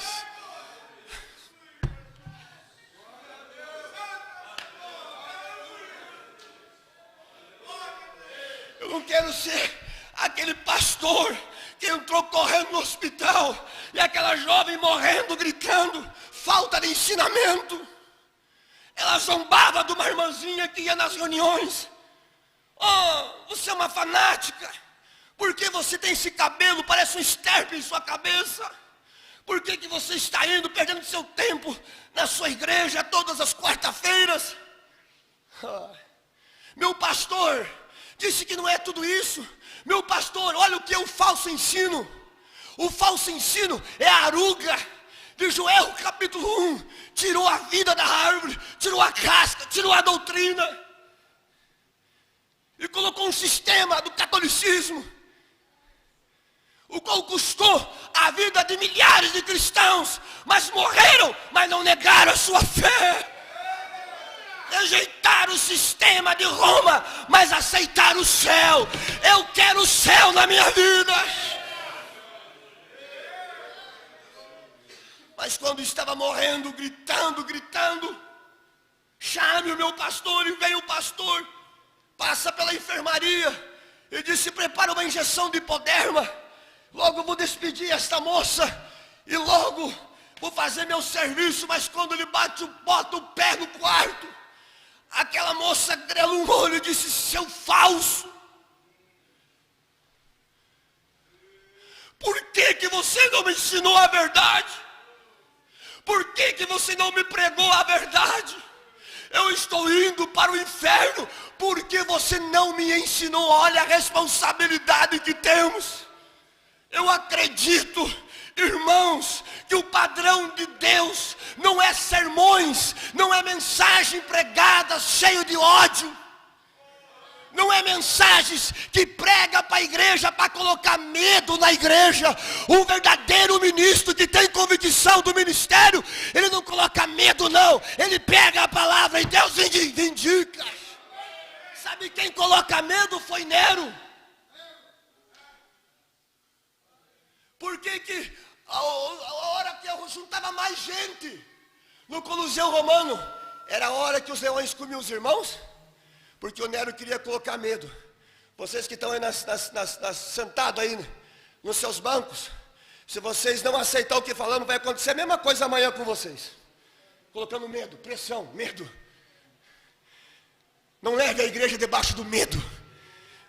não quero ser aquele pastor que entrou correndo no hospital e aquela jovem morrendo, gritando, falta de ensinamento. Ela zombava de uma irmãzinha que ia nas reuniões. Oh, você é uma fanática. Por que você tem esse cabelo, parece um esterpe em sua cabeça? Por que você está indo, perdendo seu tempo na sua igreja todas as quarta-feiras? Meu pastor disse que não é tudo isso. Meu pastor, olha o que é o falso ensino. O falso ensino é a aruga de Joel capítulo 1. Tirou a vida da árvore, tirou a casca, tirou a doutrina. E colocou um sistema do catolicismo, o qual custou a vida de milhares de cristãos, mas morreram, mas não negaram a sua fé. Rejeitaram o sistema de Roma, mas aceitaram o céu. Eu quero o céu na minha vida. Mas quando estava morrendo, gritando, chame o meu pastor, e veio o pastor, passa pela enfermaria e disse: prepara uma injeção de hipoderma. Logo vou despedir esta moça e logo vou fazer meu serviço. Mas quando ele bota o pé no quarto, aquela moça grelou um olho e disse: seu falso, por que você não me ensinou a verdade? Por que você não me pregou a verdade? Eu estou indo para o inferno porque você não me ensinou. Olha a responsabilidade que temos. Eu acredito, irmãos, que o padrão de Deus não é sermões, não é mensagem pregada cheio de ódio, não é mensagens que prega para a igreja para colocar medo na igreja. Um verdadeiro ministro que tem convicção do ministério, ele não coloca medo não, ele pega a palavra e Deus vindica. Sabe quem coloca medo? Foi Nero. Porque a hora que eu juntava mais gente no Coliseu Romano, era a hora que os leões comiam os irmãos, porque o Nero queria colocar medo. Vocês que estão aí sentados aí nos seus bancos, se vocês não aceitar o que falamos, vai acontecer a mesma coisa amanhã com vocês. Colocando medo, pressão, medo. Não leve a igreja debaixo do medo.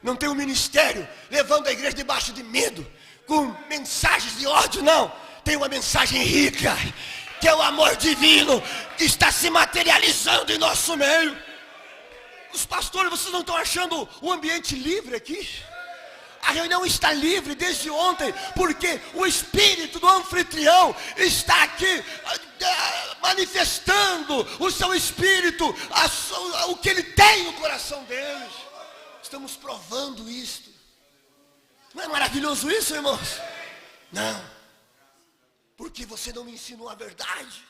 Não tem um ministério levando a igreja debaixo de medo, com mensagens de ódio, não. Tem uma mensagem rica, que é o amor divino, que está se materializando em nosso meio. Os pastores, vocês não estão achando o ambiente livre aqui? A reunião está livre desde ontem, porque o espírito do anfitrião está aqui manifestando o seu espírito, o que ele tem no coração deles. Estamos provando isto. Não é maravilhoso isso, irmãos? Não. Porque você não me ensinou a verdade?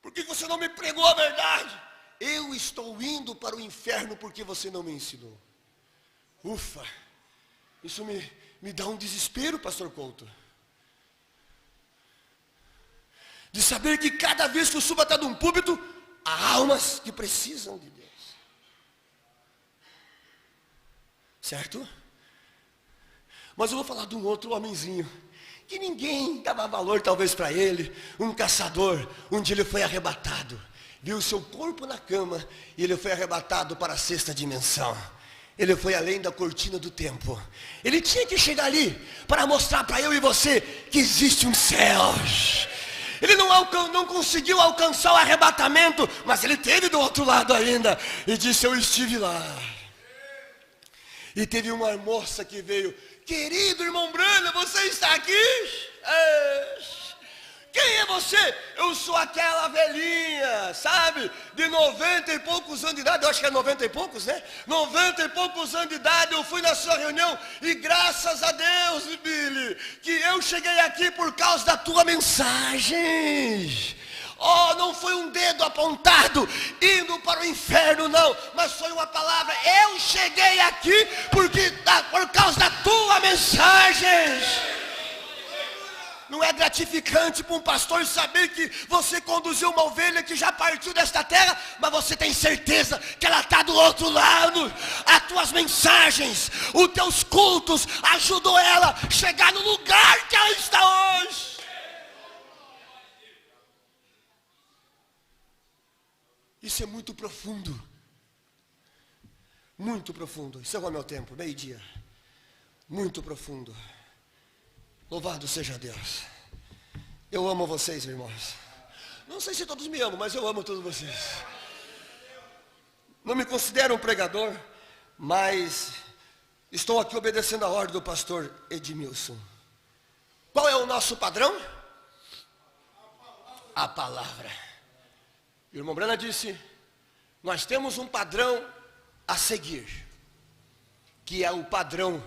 Porque você não me pregou a verdade? Eu estou indo para o inferno porque você não me ensinou. Ufa, isso me dá um desespero, pastor Couto. De saber que cada vez que eu subo até de um púlpito, há almas que precisam de Deus. Certo? Mas eu vou falar de um outro homenzinho, que ninguém dava valor talvez para ele. Um caçador, um dia ele foi arrebatado. Viu o seu corpo na cama e ele foi arrebatado para a sexta dimensão. Ele foi além da cortina do tempo. Ele tinha que chegar ali para mostrar para eu e você que existe um céu. Ele não conseguiu alcançar o arrebatamento, mas ele esteve do outro lado ainda e disse: eu estive lá. E teve uma moça que veio: querido irmão Brana, você está aqui? Quem é você? Eu sou aquela velhinha, sabe? De 90 e poucos anos de idade. Eu acho que é 90 e poucos, né? 90 e poucos anos de idade. Eu fui na sua reunião e graças a Deus, Billy, que eu cheguei aqui por causa da tua mensagem. Oh, não foi um dedo apontado indo para o inferno, não, mas foi uma palavra: eu cheguei aqui por causa da tua mensagem. Não é gratificante para um pastor saber que você conduziu uma ovelha que já partiu desta terra, mas você tem certeza que ela está do outro lado? as tuas mensagens, os teus cultos, ajudou ela a chegar no lugar que ela está hoje. Isso é muito profundo. Muito profundo. Encerrou meu tempo, meio-dia. Muito profundo. Louvado seja Deus. Eu amo vocês, irmãos. Não sei se todos me amam, mas eu amo todos vocês. Não me considero um pregador, mas estou aqui obedecendo a ordem do pastor Edmilson. Qual é o nosso padrão? A palavra. E o irmão Brana disse, nós temos um padrão a seguir, que é o padrão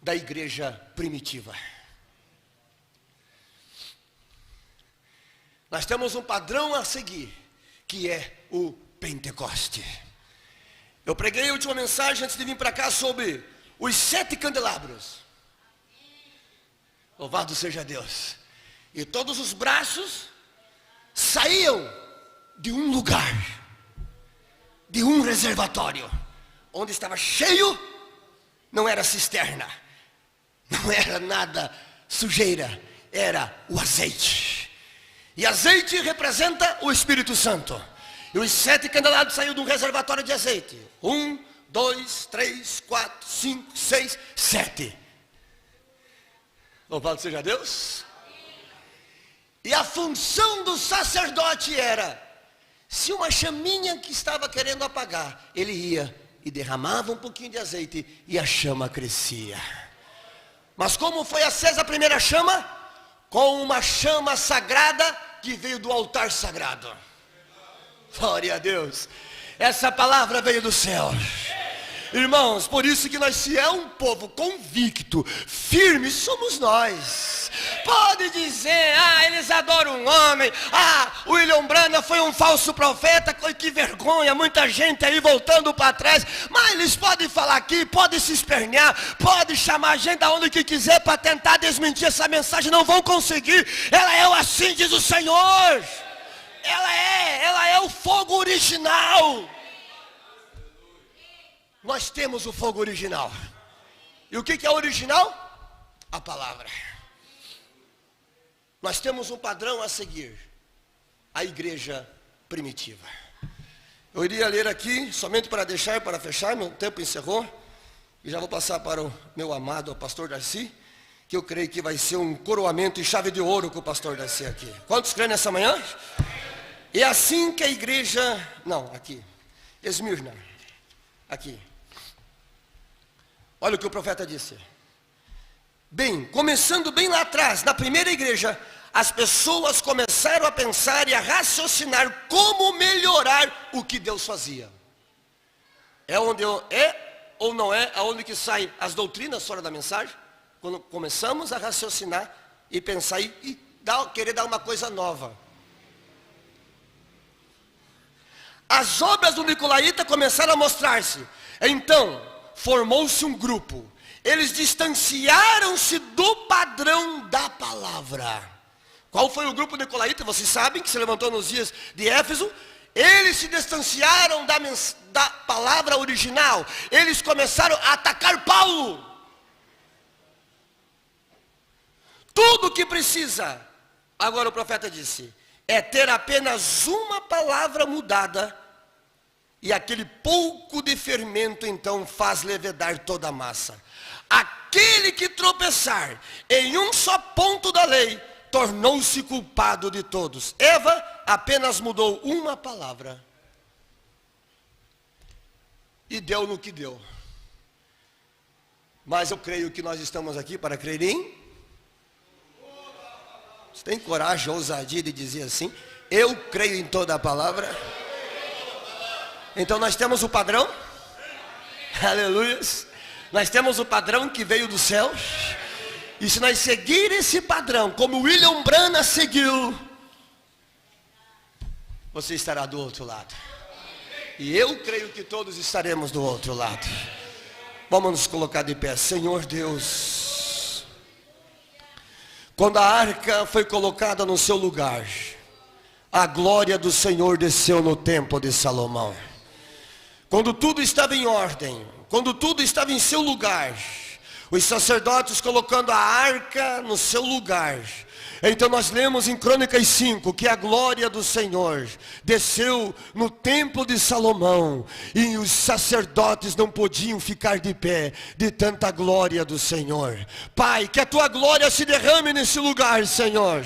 da igreja primitiva. Nós temos um padrão a seguir, que é o Pentecoste. Eu preguei a última mensagem antes de vir para cá sobre os 7 candelabros. Louvado seja Deus. E todos os braços saíam de um lugar, de um reservatório, onde estava cheio, não era cisterna, não era nada sujeira, era o azeite. E azeite representa o Espírito Santo. E os 7 candelabros saíram de um reservatório de azeite. 1, 2, 3, 4, 5, 6, 7. Louvado seja Deus. E a função do sacerdote era, se uma chaminha que estava querendo apagar, ele ia e derramava um pouquinho de azeite e a chama crescia. Mas como foi acesa a primeira chama? Com uma chama sagrada que veio do altar sagrado. Glória a Deus. Essa palavra veio do céu. Irmãos, por isso que nós, se é um povo convicto, firme, somos nós. Pode dizer, eles adoram um homem, o William Branham foi um falso profeta, que vergonha, muita gente aí voltando para trás. Mas eles podem falar aqui, podem se espernear, podem chamar a gente aonde que quiser para tentar desmentir essa mensagem, não vão conseguir. Ela é o assim diz o Senhor. Ela é o fogo original. Nós temos o fogo original. E o que é original? A palavra. Nós temos um padrão a seguir. A igreja primitiva. Eu iria ler aqui, somente para fechar, meu tempo encerrou. E já vou passar para o meu amado, o pastor Darcy, que eu creio que vai ser um coroamento e chave de ouro com o pastor Darcy aqui. Quantos creem nessa manhã? E assim que a igreja... Não, aqui. Esmirna. Aqui. Olha o que o profeta disse. Bem, começando bem lá atrás, na primeira igreja, as pessoas começaram a pensar e a raciocinar como melhorar o que Deus fazia. É ou não é aonde que saem as doutrinas fora da mensagem? Quando começamos a raciocinar e pensar e querer dar uma coisa nova. As obras do Nicolaíta começaram a mostrar-se. Então, formou-se um grupo. Eles distanciaram-se do padrão da palavra. Qual foi o grupo nicolaíta? Vocês sabem que se levantou nos dias de Éfeso. Eles se distanciaram da palavra original. Eles começaram a atacar Paulo. Tudo que precisa, agora o profeta disse, é ter apenas uma palavra mudada, e aquele pouco de fermento então faz levedar toda a massa. Aquele que tropeçar em um só ponto da lei, tornou-se culpado de todos. Eva apenas mudou uma palavra, e deu no que deu. Mas eu creio que nós estamos aqui para crer em... Você tem coragem, ousadia de dizer assim? Eu creio em toda a palavra. Então nós temos o padrão. Aleluia. Nós temos o padrão que veio do céu. E se nós seguir esse padrão, como William Branham seguiu, você estará do outro lado. E eu creio que todos estaremos do outro lado. Vamos nos colocar de pé. Senhor Deus, quando a arca foi colocada no seu lugar, a glória do Senhor desceu no templo de Salomão. quando tudo estava em ordem, quando tudo estava em seu lugar, os sacerdotes colocando a arca no seu lugar. Então nós lemos em Crônicas 5 que a glória do Senhor desceu no templo de Salomão e os sacerdotes não podiam ficar de pé de tanta glória do Senhor. Pai, que a tua glória se derrame nesse lugar, Senhor,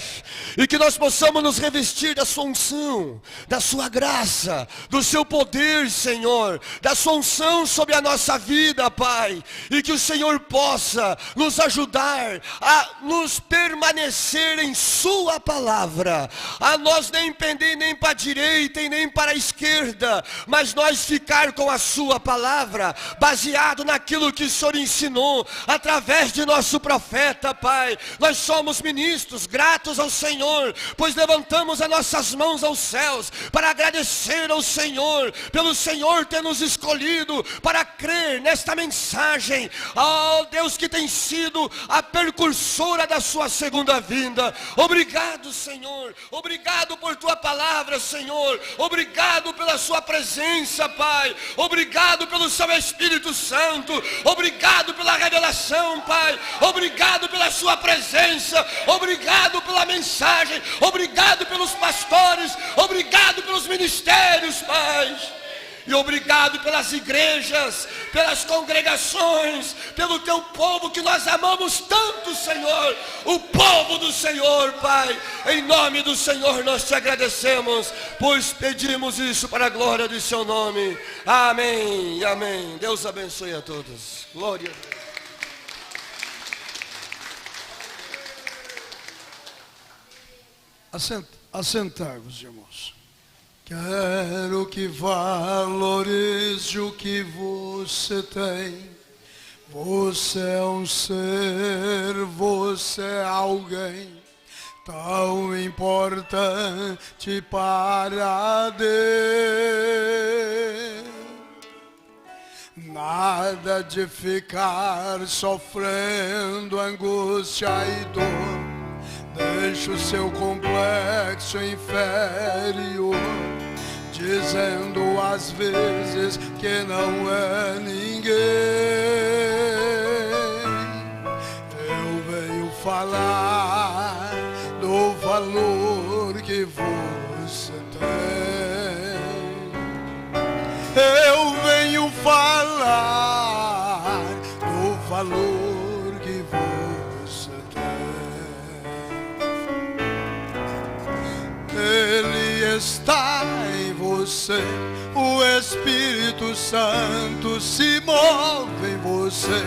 e que nós possamos nos revestir da sua unção, da sua graça, do seu poder, Senhor, da sua unção sobre a nossa vida, Pai, e que o Senhor possa nos ajudar a nos permanecer em sua palavra, a nós nem pender nem para a direita e nem para a esquerda, mas nós ficar com a sua palavra, baseado naquilo que o Senhor ensinou, através de nosso profeta, Pai. Nós somos ministros, gratos ao Senhor, pois levantamos as nossas mãos aos céus, para agradecer ao Senhor, pelo Senhor ter nos escolhido, para crer nesta mensagem, ó Deus, que tem sido a precursora da sua segunda vinda. Obrigado, Senhor, obrigado por tua palavra, Senhor, obrigado pela sua presença, Pai, obrigado pelo seu Espírito Santo, obrigado pela revelação, Pai, obrigado pela sua presença, obrigado pela mensagem, obrigado pelos pastores, obrigado pelos ministérios, Pai. E obrigado pelas igrejas, pelas congregações, pelo teu povo que nós amamos tanto, Senhor, o povo do Senhor, Pai. Em nome do Senhor nós te agradecemos, pois pedimos isso para a glória do seu nome. Amém, amém. Deus abençoe a todos. Glória a Deus. Assentar-vos, irmãos. Quero que valorize o que você tem. Você é um ser, você é alguém tão importante para Deus. Nada de ficar sofrendo angústia e dor. Deixe o seu complexo inferior, dizendo às vezes que não é ninguém. Eu venho falar do valor que você tem. Eu venho falar do valor que você tem. Ele está em você, o Espírito Santo se move em você,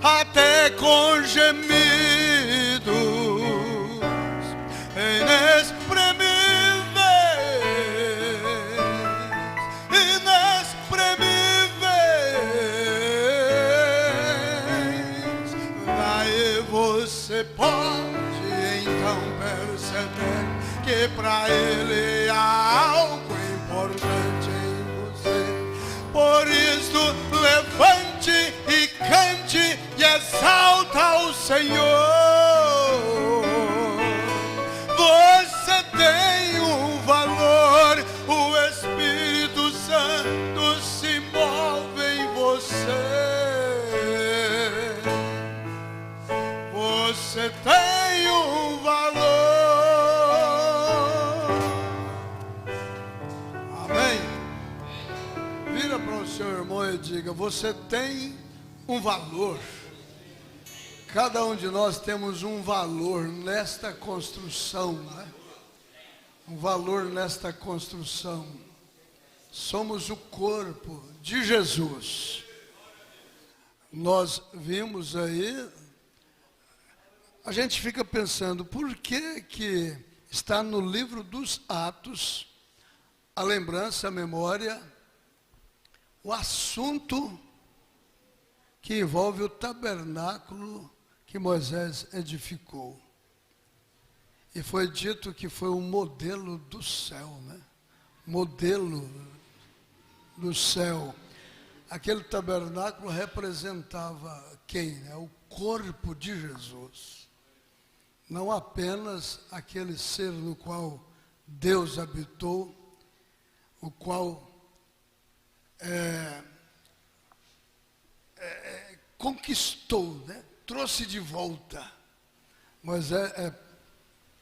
até com gemidos inexprimíveis, daí você pode então perceber que para Ele há algo importante em você. Por isso, levante e cante e exalta o Senhor. Você tem um valor, o Espírito Santo se move em você. Você tem um valor. Vira para o seu irmão e diga: você tem um valor. Cada um de nós temos um valor nesta construção, né? Um valor nesta construção. Somos o corpo de Jesus. Nós vimos aí, a gente fica pensando, por que está no livro dos Atos a lembrança, a memória, o assunto que envolve o tabernáculo que Moisés edificou. E foi dito que foi um modelo do céu, né? Modelo do céu. Aquele tabernáculo representava quem? Né? O corpo de Jesus. Não apenas aquele ser no qual Deus habitou, o qual conquistou, né? Trouxe de volta.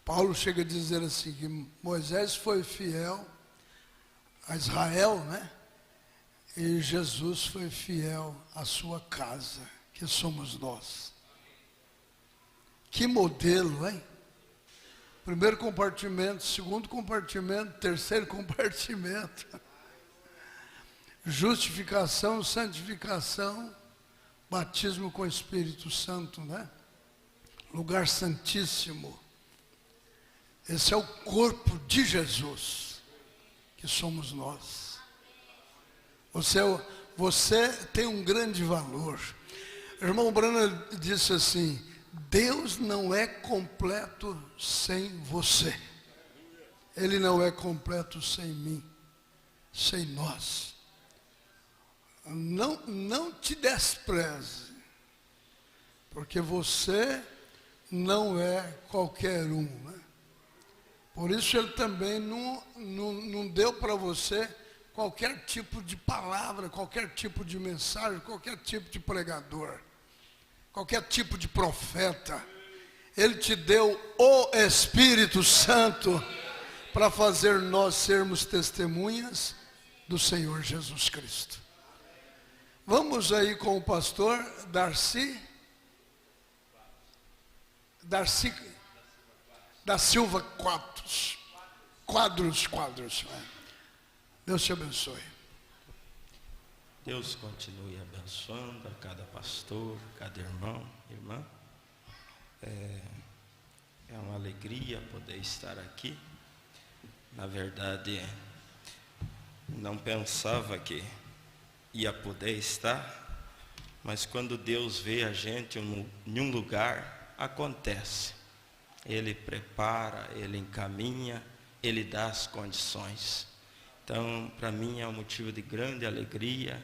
Paulo chega a dizer assim, que Moisés foi fiel a Israel, né? E Jesus foi fiel à sua casa, que somos nós. Que modelo, hein? Primeiro compartimento, segundo compartimento, terceiro compartimento. Justificação, santificação, batismo com o Espírito Santo, né? Lugar santíssimo. Esse é o corpo de Jesus, que somos nós. Você tem um grande valor. O irmão Branham disse assim, Deus não é completo sem você. Ele não é completo sem mim, sem nós. Não te despreze, porque você não é qualquer um, né? Por isso ele também não deu para você qualquer tipo de palavra, qualquer tipo de mensagem, qualquer tipo de pregador, qualquer tipo de profeta. Ele te deu o Espírito Santo para fazer nós sermos testemunhas do Senhor Jesus Cristo. Vamos aí com o pastor Darcy da Silva Quadros. Deus te abençoe. Deus continue abençoando a cada pastor, cada irmão, irmã. É uma alegria poder estar aqui. Na verdade, não pensava que ia poder estar, mas quando Deus vê a gente em um lugar, acontece. Ele prepara, Ele encaminha, Ele dá as condições. Então, para mim é um motivo de grande alegria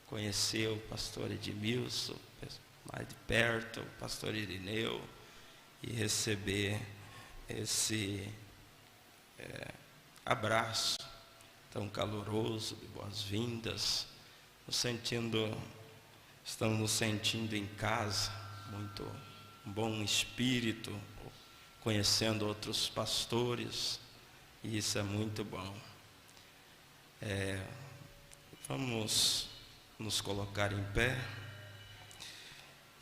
conhecer o pastor Edmilson, mais de perto, o pastor Irineu, e receber esse abraço tão caloroso de boas-vindas, estamos nos sentindo em casa, muito bom espírito, conhecendo outros pastores, e isso é muito bom. Vamos nos colocar em pé.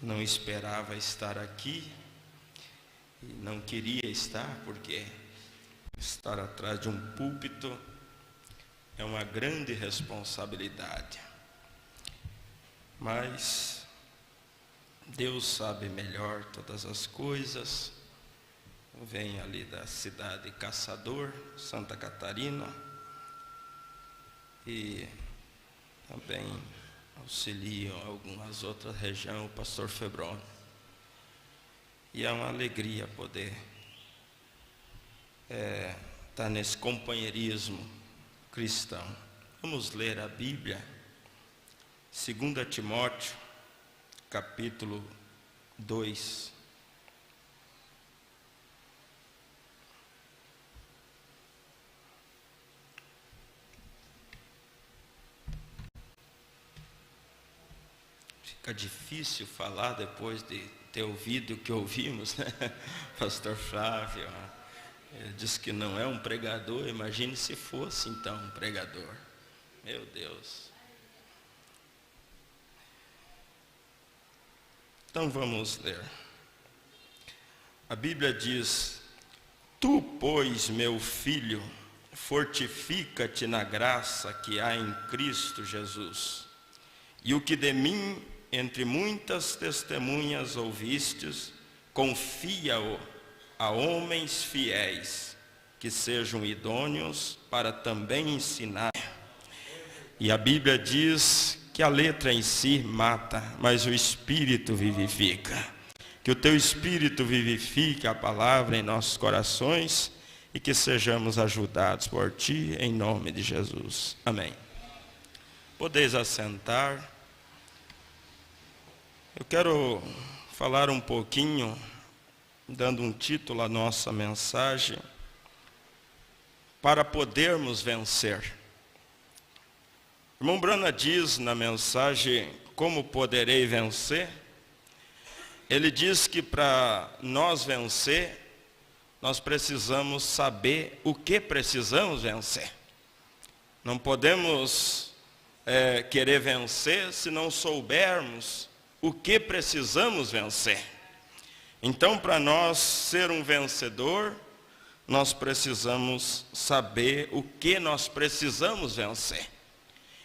Não esperava estar aqui, e não queria estar, porque estar atrás de um púlpito é uma grande responsabilidade. Mas Deus sabe melhor todas as coisas. Venho ali da cidade de Caçador, Santa Catarina, e também auxilio algumas outras regiões, o pastor Febrônio. E é uma alegria poder estar nesse companheirismo cristão. Vamos ler a Bíblia, 2 Timóteo, capítulo 2. Fica difícil falar depois de ter ouvido o que ouvimos, né? Pastor Flávio, ele disse que não é um pregador. Imagine se fosse então um pregador. Meu Deus. Então vamos ler. A Bíblia diz: Tu, pois, meu filho, fortifica-te na graça que há em Cristo Jesus. E o que de mim, entre muitas testemunhas ouvistes, confia-o a homens fiéis, que sejam idôneos para também ensinar. E a Bíblia diz que a letra em si mata, mas o Espírito vivifica. Que o teu Espírito vivifique a palavra em nossos corações e que sejamos ajudados por ti, em nome de Jesus. Amém. Podeis assentar. Eu quero falar um pouquinho, dando um título à nossa mensagem, para podermos vencer. Irmão Brana diz na mensagem Como Poderei Vencer, ele diz que para nós vencer, nós precisamos saber o que precisamos vencer. Não podemos querer vencer se não soubermos o que precisamos vencer. Então, para nós ser um vencedor, nós precisamos saber o que nós precisamos vencer.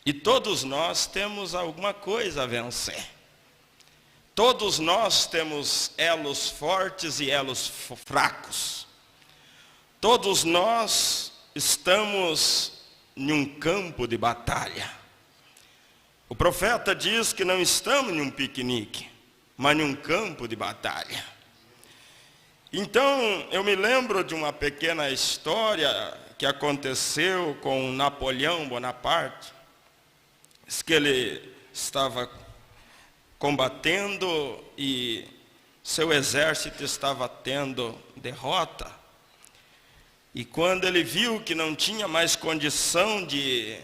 E todos nós temos alguma coisa a vencer. Todos nós temos elos fortes e elos fracos. Todos nós estamos em um campo de batalha. O profeta diz que não estamos em um piquenique, mas em um campo de batalha. Então, eu me lembro de uma pequena história que aconteceu com Napoleão Bonaparte. Diz que ele estava combatendo e seu exército estava tendo derrota. E quando ele viu que não tinha mais condição de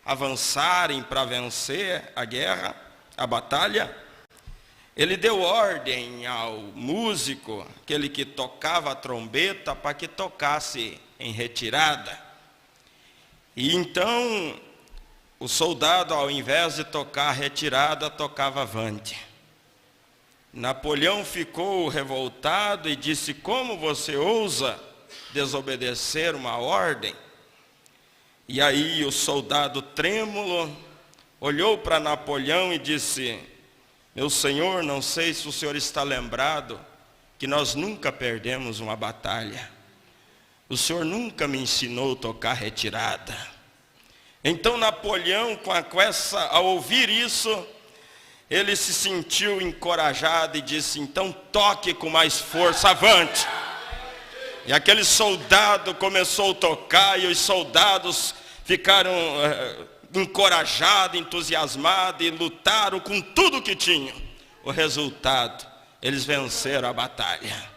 avançarem para vencer a guerra, a batalha, ele deu ordem ao músico, aquele que tocava a trombeta, para que tocasse em retirada. E então o soldado, ao invés de tocar retirada, tocava avante. Napoleão ficou revoltado e disse: como você ousa desobedecer uma ordem? E aí o soldado trêmulo olhou para Napoleão e disse: meu senhor, não sei se o senhor está lembrado que nós nunca perdemos uma batalha. O senhor nunca me ensinou a tocar retirada. Então Napoleão, ao ouvir isso, ele se sentiu encorajado e disse: então toque com mais força, avante. E aquele soldado começou a tocar, e os soldados ficaram encorajados, entusiasmados, e lutaram com tudo que tinham. O resultado, eles venceram a batalha.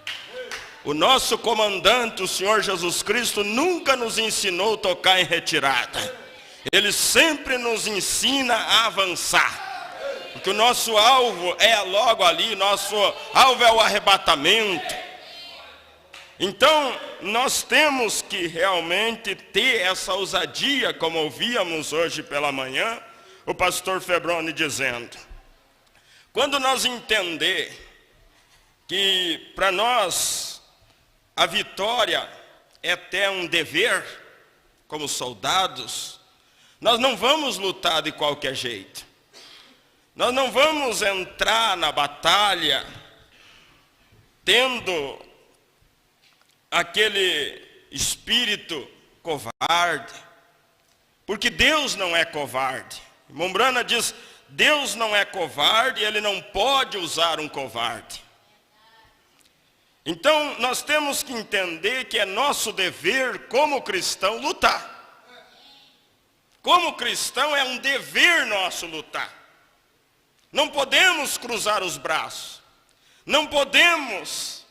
O nosso comandante, o Senhor Jesus Cristo, nunca nos ensinou a tocar em retirada. Ele sempre nos ensina a avançar. Porque o nosso alvo é logo ali, nosso alvo é o arrebatamento. Então, nós temos que realmente ter essa ousadia, como ouvíamos hoje pela manhã, o pastor Febroni dizendo. Quando nós entender que para nós a vitória é até um dever, como soldados, nós não vamos lutar de qualquer jeito. Nós não vamos entrar na batalha tendo aquele espírito covarde. Porque Deus não é covarde. Irmão Brana diz: Deus não é covarde, Ele não pode usar um covarde. Então nós temos que entender que é nosso dever como cristão lutar. Como cristão é um dever nosso lutar. Não podemos cruzar os braços. Não podemos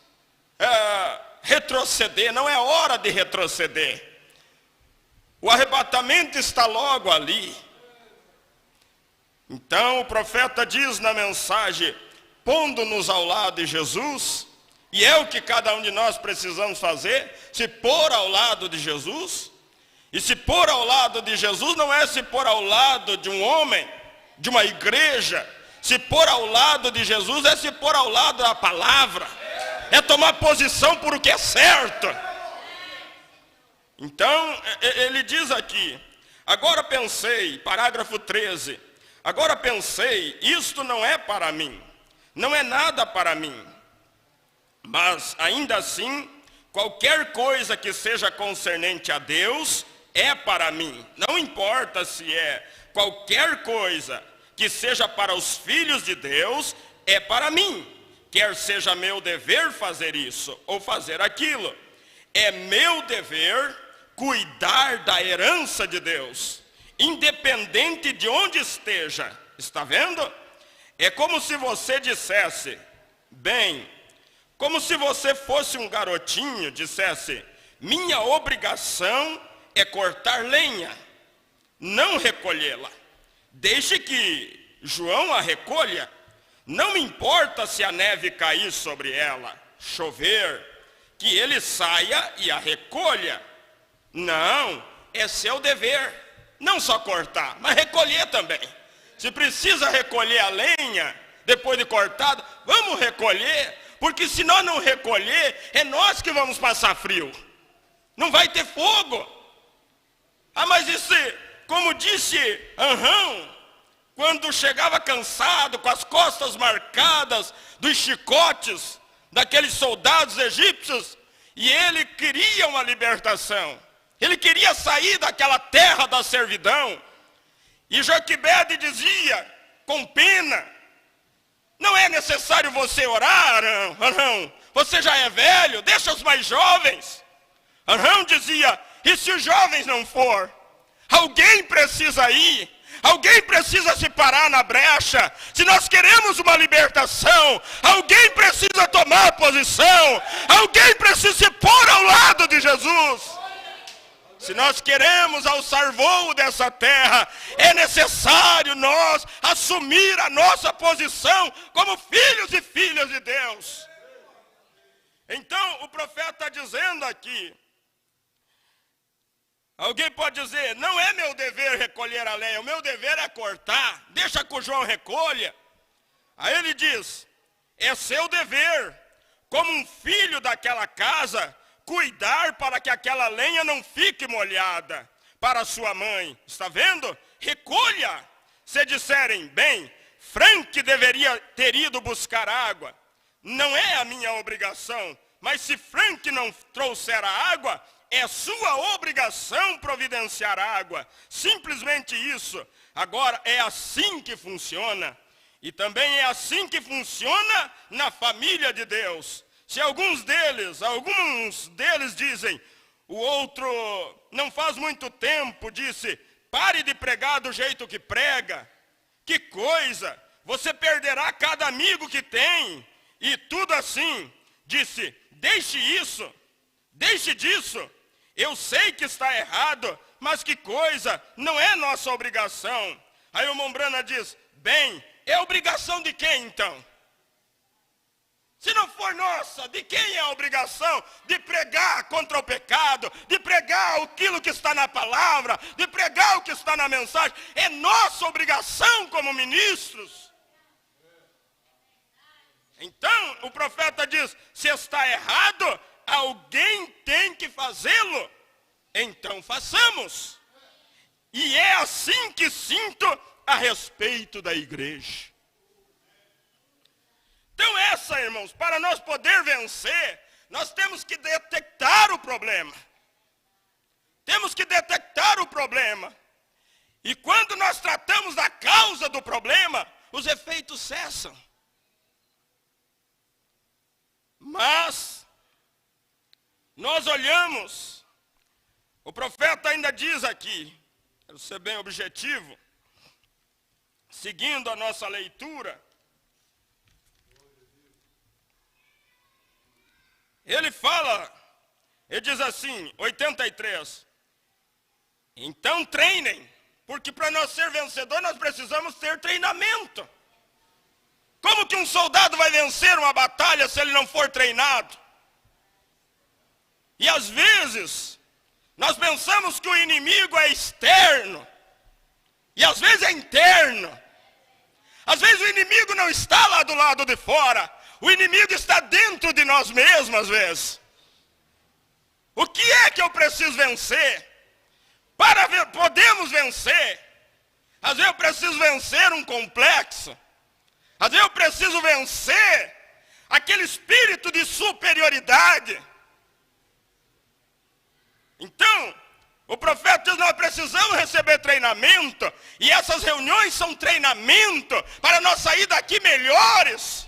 retroceder. Não é hora de retroceder. O arrebatamento está logo ali. Então o profeta diz na mensagem: pondo-nos ao lado de Jesus, e é o que cada um de nós precisamos fazer, se pôr ao lado de Jesus. E se pôr ao lado de Jesus não é se pôr ao lado de um homem, de uma igreja. Se pôr ao lado de Jesus é se pôr ao lado da palavra. É tomar posição por o que é certo. Então, ele diz aqui: agora pensei, parágrafo 13, agora pensei, isto não é para mim, não é nada para mim. Mas, ainda assim, qualquer coisa que seja concernente a Deus é para mim. Não importa se é qualquer coisa que seja para os filhos de Deus, é para mim. Quer seja meu dever fazer isso ou fazer aquilo. É meu dever cuidar da herança de Deus, independente de onde esteja. Está vendo? É como se você dissesse, bem, como se você fosse um garotinho, dissesse: minha obrigação é cortar lenha, não recolhê-la. deixe que João a recolha. Não importa se a neve cair sobre ela, chover, que ele saia e a recolha. Não, é seu dever, não só cortar, mas recolher também. Se precisa recolher a lenha, depois de cortado, vamos recolher, porque se nós não recolher, é nós que vamos passar frio. Não vai ter fogo. Ah, mas isso, como disse Anrão, quando chegava cansado, com as costas marcadas dos chicotes daqueles soldados egípcios, e ele queria uma libertação. Ele queria sair daquela terra da servidão. E Joquebede dizia, com pena, não é necessário você orar, Arão. Você já é velho, deixa os mais jovens. Arão dizia, e se os jovens não for? Alguém precisa ir. Alguém precisa se parar na brecha. Se nós queremos uma libertação, alguém precisa tomar posição. Alguém precisa se pôr ao lado de Jesus. Se nós queremos alçar voo dessa terra, é necessário nós assumir a nossa posição como filhos e filhas de Deus. Então, o profeta está dizendo aqui, alguém pode dizer, não é meu dever recolher a lenha, o meu dever é cortar, deixa que o João recolha. Aí ele diz, é seu dever, como um filho daquela casa, cuidar para que aquela lenha não fique molhada para sua mãe. Está vendo? Recolha. Se disserem, bem, Frank deveria ter ido buscar água. Não é a minha obrigação, mas se Frank não trouxer a água, é sua obrigação providenciar água. Simplesmente isso. Agora, é assim que funciona. E também é assim que funciona na família de Deus. Se alguns deles dizem, o outro não faz muito tempo disse, pare de pregar do jeito que prega. Que coisa, você perderá cada amigo que tem. E tudo assim, disse, deixe isso, deixe disso. Eu sei que está errado, mas que coisa, não é nossa obrigação. Aí o Mombrana diz, bem, é obrigação de quem então? Se não for nossa, de quem é a obrigação de pregar contra o pecado, de pregar aquilo que está na palavra, de pregar o que está na mensagem? É nossa obrigação como ministros. Então, o profeta diz, se está errado, alguém tem que fazê-lo. Então, façamos. E é assim que sinto a respeito da igreja. Então irmãos, para nós poder vencer, nós temos que detectar o problema. Temos que detectar o problema. E quando nós tratamos da causa do problema, os efeitos cessam. Mas, nós olhamos, o profeta ainda diz aqui, quero ser bem objetivo, seguindo a nossa leitura, ele fala, ele diz assim, 83, então treinem, porque para nós ser vencedor nós precisamos ter treinamento. Como que um soldado vai vencer uma batalha se ele não for treinado? E às vezes, nós pensamos que o inimigo é externo, e às vezes é interno. Às vezes o inimigo não está lá do lado de fora, o inimigo está dentro de nós mesmos às vezes. O que é que eu preciso vencer? Para podermos vencer, às vezes eu preciso vencer um complexo, às vezes eu preciso vencer aquele espírito de superioridade. Então, o profeta diz, nós precisamos receber treinamento, e essas reuniões são treinamento para nós sair daqui melhores.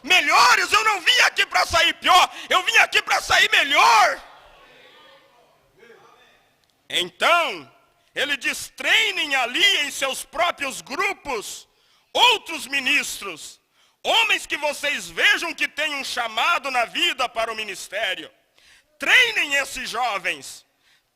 Melhores, eu não vim aqui para sair pior, eu vim aqui para sair melhor. Então, ele diz, treinem ali em seus próprios grupos, outros ministros, homens que vocês vejam que têm um chamado na vida para o ministério. Treinem esses jovens,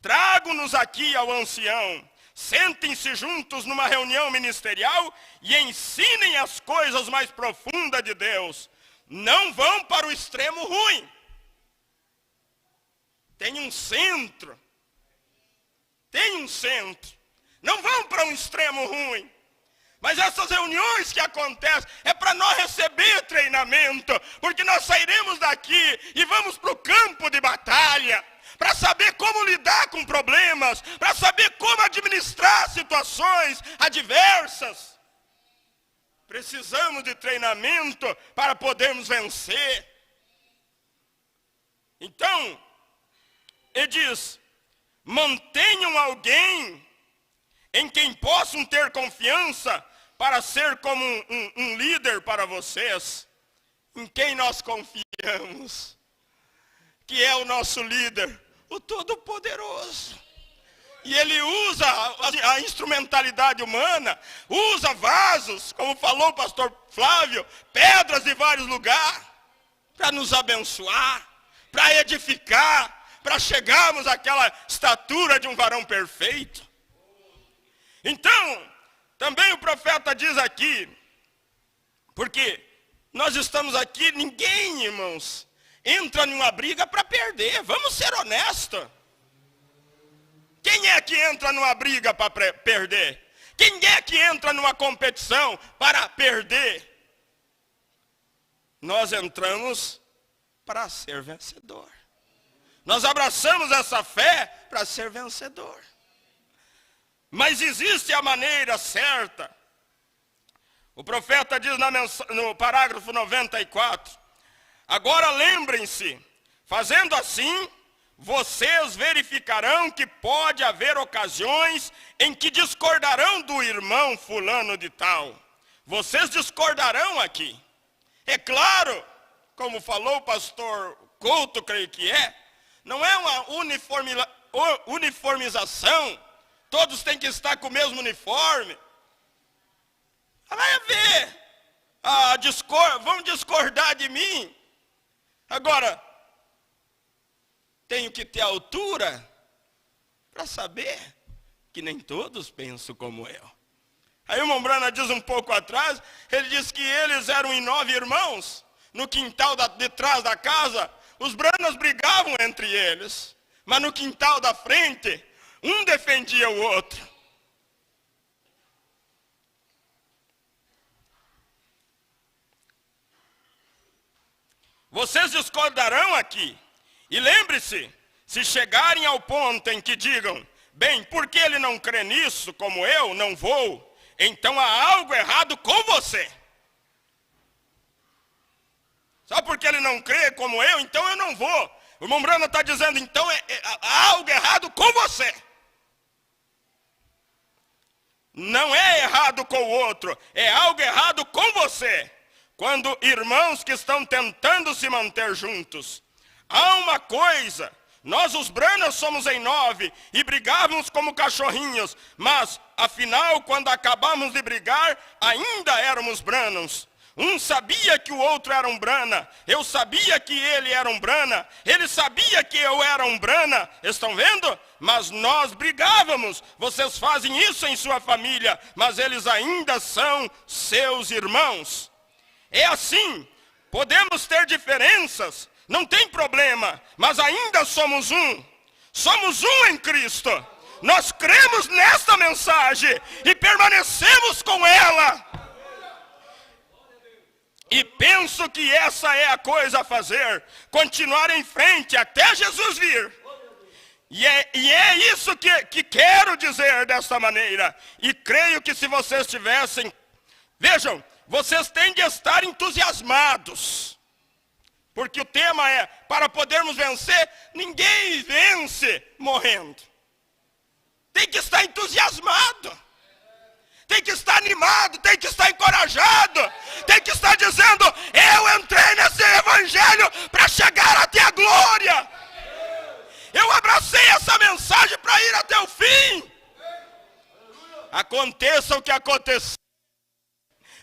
tragam-nos aqui ao ancião, sentem-se juntos numa reunião ministerial e ensinem as coisas mais profundas de Deus. Não vão para o extremo ruim. Tem um centro. Não vão para um extremo ruim. Mas essas reuniões que acontecem é para nós receber treinamento, porque nós sairemos daqui e vamos para o campo de batalha, para saber como lidar com problemas, para saber como administrar situações adversas. Precisamos de treinamento para podermos vencer. Então, ele diz, mantenham alguém em quem possam ter confiança para ser como um líder para vocês. Em quem nós confiamos? Que é o nosso líder, o Todo-Poderoso. E ele usa a instrumentalidade humana, usa vasos, como falou o pastor Flávio, pedras de vários lugares, para nos abençoar, para edificar, para chegarmos àquela estatura de um varão perfeito. Então, também o profeta diz aqui, porque nós estamos aqui, ninguém, irmãos, entra numa briga para perder, vamos ser honestos. Quem é que entra numa briga para perder? Quem é que entra numa competição para perder? Nós entramos para ser vencedor. Nós abraçamos essa fé para ser vencedor. Mas existe a maneira certa. O profeta diz no parágrafo 94, agora lembrem-se, fazendo assim, vocês verificarão que pode haver ocasiões em que discordarão do irmão fulano de tal. Vocês discordarão aqui. É claro, como falou o pastor Couto, creio que não é uma uniformização, todos têm que estar com o mesmo uniforme. Vai haver, vão discordar de mim. Agora, tenho que ter altura para saber que nem todos pensam como eu. Aí o irmão Brana diz um pouco atrás, ele diz que eles eram em 9 irmãos, no quintal de trás da casa, os Branas brigavam entre eles, mas no quintal da frente, um defendia o outro. Vocês discordarão aqui. E lembre-se, se chegarem ao ponto em que digam, bem, porque ele não crê nisso como eu, não vou, então há algo errado com você. Só porque ele não crê como eu, então eu não vou. O irmão Brana está dizendo, então há algo errado com você. Não é errado com o outro, é algo errado com você. Quando irmãos que estão tentando se manter juntos, há uma coisa, nós os Branas somos em 9 e brigávamos como cachorrinhos, mas afinal quando acabamos de brigar, ainda éramos Branos. Um sabia que o outro era um Brana, eu sabia que ele era um Brana, ele sabia que eu era um Brana, estão vendo? Mas nós brigávamos, vocês fazem isso em sua família, mas eles ainda são seus irmãos. É assim, podemos ter diferenças, não tem problema, mas ainda somos um em Cristo. Nós cremos nesta mensagem e permanecemos com ela. E penso que essa é a coisa a fazer, continuar em frente até Jesus vir. E é isso que quero dizer desta maneira. E creio que se vocês tivessem, vejam, vocês têm de estar entusiasmados. Porque o tema é, para podermos vencer, ninguém vence morrendo. Tem que estar entusiasmado. Tem que estar animado, tem que estar encorajado, tem que estar dizendo, eu entrei nesse evangelho para chegar até a glória. Eu abracei essa mensagem para ir até o fim. Aconteça o que acontecer,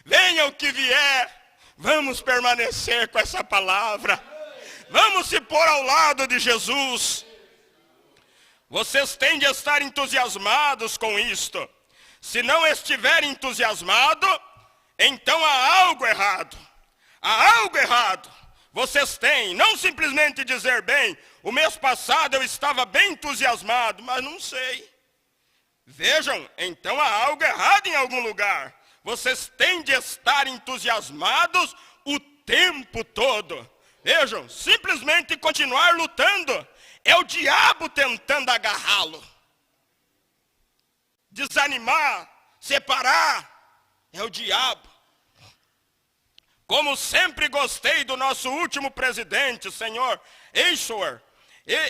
venha o que vier, vamos permanecer com essa palavra. Vamos se pôr ao lado de Jesus. Vocês têm de estar entusiasmados com isto. Se não estiver entusiasmado, então há algo errado. Há algo errado. Vocês têm, não simplesmente dizer bem, o mês passado eu estava bem entusiasmado, mas não sei. Vejam, então há algo errado em algum lugar. Vocês têm de estar entusiasmados o tempo todo. Vejam, simplesmente continuar lutando. É o diabo tentando agarrá-lo. Desanimar, separar, é o diabo. Como sempre gostei do nosso último presidente, senhor Eichhorn.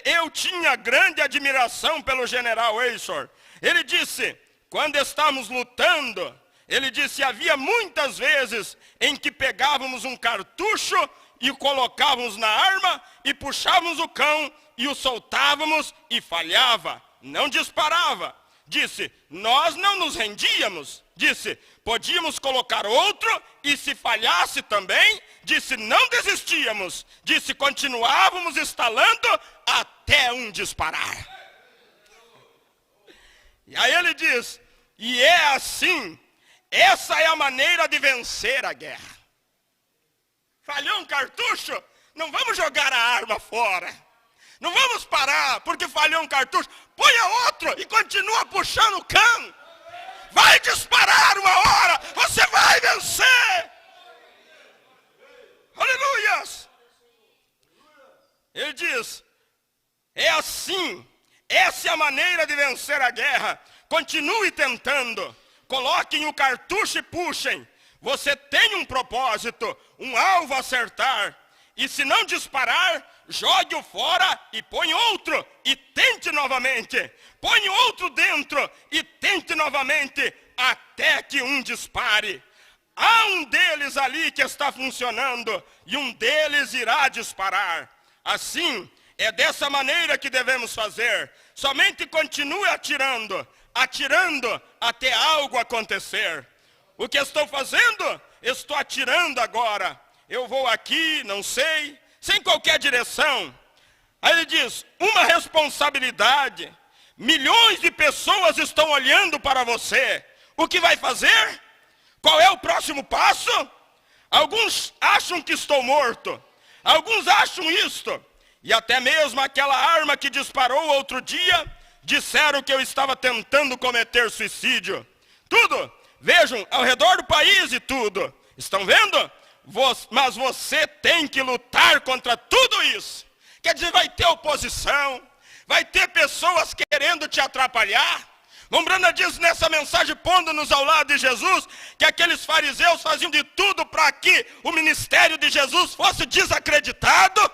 Eu tinha grande admiração pelo general Eichhorn. Ele disse, quando estávamos lutando, ele disse, havia muitas vezes em que pegávamos um cartucho e o colocávamos na arma e puxávamos o cão e o soltávamos e falhava, não disparava. Disse, nós não nos rendíamos. Disse, podíamos colocar outro e se falhasse também, disse, não desistíamos. Disse, continuávamos estalando até um disparar. E aí ele diz, e é assim, essa é a maneira de vencer a guerra. Falhou um cartucho? Não vamos jogar a arma fora. Não vamos parar porque falhou um cartucho. Ponha outro e continua puxando o cão. Vai disparar uma hora, você vai vencer. Aleluias. Ele diz, é assim, essa é a maneira de vencer a guerra. Continue tentando, coloquem o cartucho e puxem. Você tem um propósito, um alvo a acertar. E se não disparar, jogue-o fora e põe outro e tente novamente. Põe outro dentro e tente novamente até que um dispare. Há um deles ali que está funcionando e um deles irá disparar. Assim, é dessa maneira que devemos fazer. Somente continue atirando, atirando até algo acontecer. O que estou fazendo? Estou atirando agora. Eu vou aqui, não sei, sem qualquer direção. Aí ele diz, uma responsabilidade. Milhões de pessoas estão olhando para você. O que vai fazer? Qual é o próximo passo? Alguns acham que estou morto. Alguns acham isto. E até mesmo aquela arma que disparou outro dia, disseram que eu estava tentando cometer suicídio. Tudo, vejam, ao redor do país e tudo. Estão vendo? Mas você tem que lutar contra tudo isso. Quer dizer, vai ter oposição, vai ter pessoas querendo te atrapalhar. Lombrana diz nessa mensagem, pondo-nos ao lado de Jesus, que aqueles fariseus faziam de tudo para que o ministério de Jesus fosse desacreditado.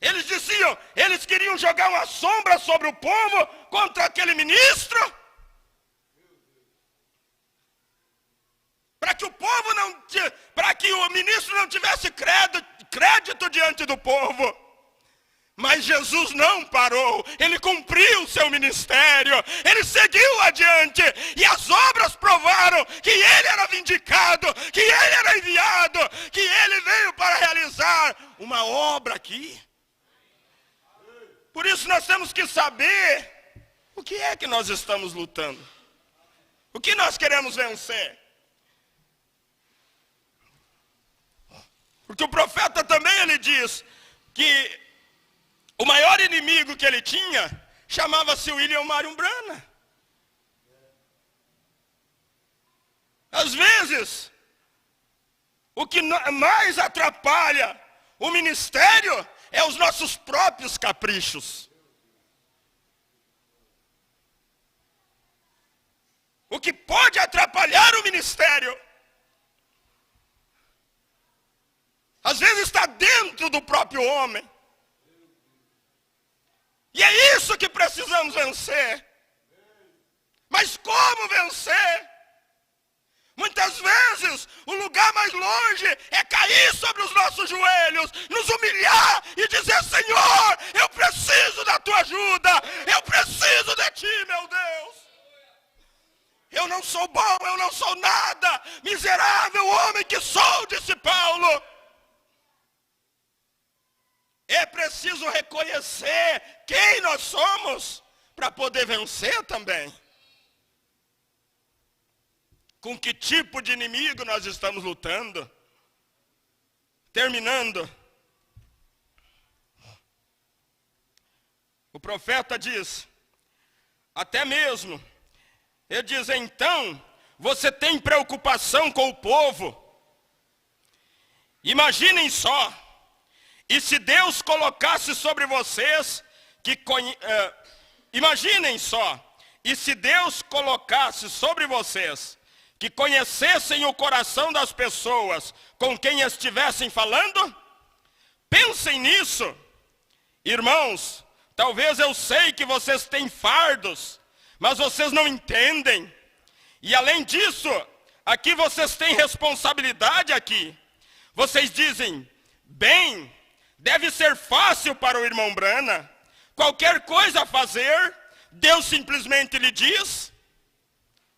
Eles diziam, eles queriam jogar uma sombra sobre o povo contra aquele ministro. Para que o povo não, para que o ministro não tivesse crédito diante do povo. Mas Jesus não parou, ele cumpriu o seu ministério, ele seguiu adiante, e as obras provaram que ele era vindicado, que ele era enviado, que ele veio para realizar uma obra aqui. Por isso nós temos que saber o que é que nós estamos lutando, o que nós queremos vencer. Porque o profeta também ele diz que o maior inimigo que ele tinha chamava-se William Marion Branham. Às vezes, o que mais atrapalha o ministério é os nossos próprios caprichos. O que pode atrapalhar o ministério, às vezes está dentro do próprio homem. E é isso que precisamos vencer. Mas como vencer? Muitas vezes, o lugar mais longe é cair sobre os nossos joelhos, nos humilhar e dizer, Senhor, eu preciso da tua ajuda, eu preciso de ti, meu Deus. Eu não sou bom, eu não sou nada, miserável homem que sou, disse Paulo. é preciso reconhecer quem nós somos para poder vencer também. Com que tipo de inimigo nós estamos lutando? Terminando, o profeta diz, até mesmo, ele diz, então, você tem preocupação com o povo. Imaginem só, e se Deus colocasse sobre vocês, imaginem só, e se Deus colocasse sobre vocês, que conhecessem o coração das pessoas com quem estivessem falando? Pensem nisso. Irmãos, talvez eu sei que vocês têm fardos, mas vocês não entendem. E além disso, aqui vocês têm responsabilidade aqui. Vocês dizem, bem, deve ser fácil para o irmão Brana. Qualquer coisa a fazer, Deus simplesmente lhe diz.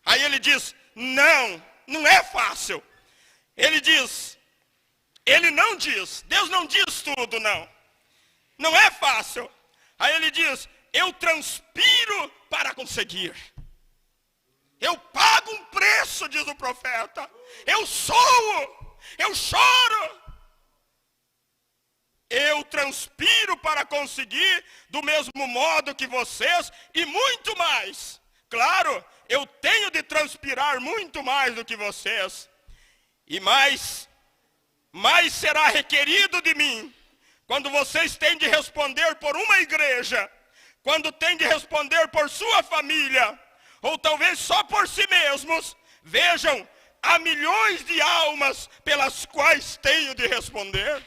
Aí ele diz, não é fácil. Ele diz, ele não diz, Deus não diz tudo, não é fácil. Aí ele diz, eu transpiro para conseguir. Eu pago um preço, diz o profeta. Eu soo, eu choro. Eu transpiro para conseguir do mesmo modo que vocês e muito mais. Claro, eu tenho de transpirar muito mais do que vocês. E mais será requerido de mim. Quando vocês têm de responder por uma igreja. Quando têm de responder por sua família. Ou talvez só por si mesmos. Vejam, há milhões de almas pelas quais tenho de responder.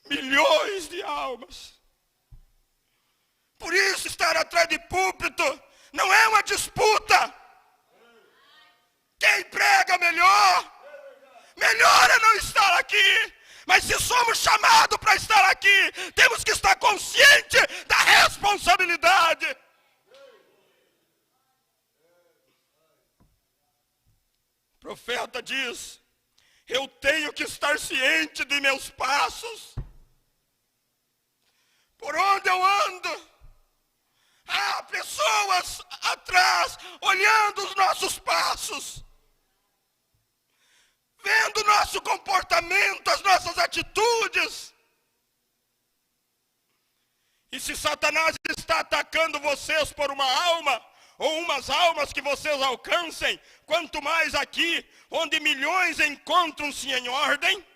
Milhões de almas. Por isso estar atrás de púlpito não é uma disputa. Quem prega melhor é não estar aqui. Mas se somos chamados para estar aqui, temos que estar conscientes da responsabilidade. O profeta diz, eu tenho que estar ciente de meus passos. Por onde eu ando? Há pessoas atrás, olhando os nossos passos. Vendo o nosso comportamento, as nossas atitudes. E se Satanás está atacando vocês por uma alma, ou umas almas que vocês alcancem, quanto mais aqui, onde milhões encontram-se em ordem,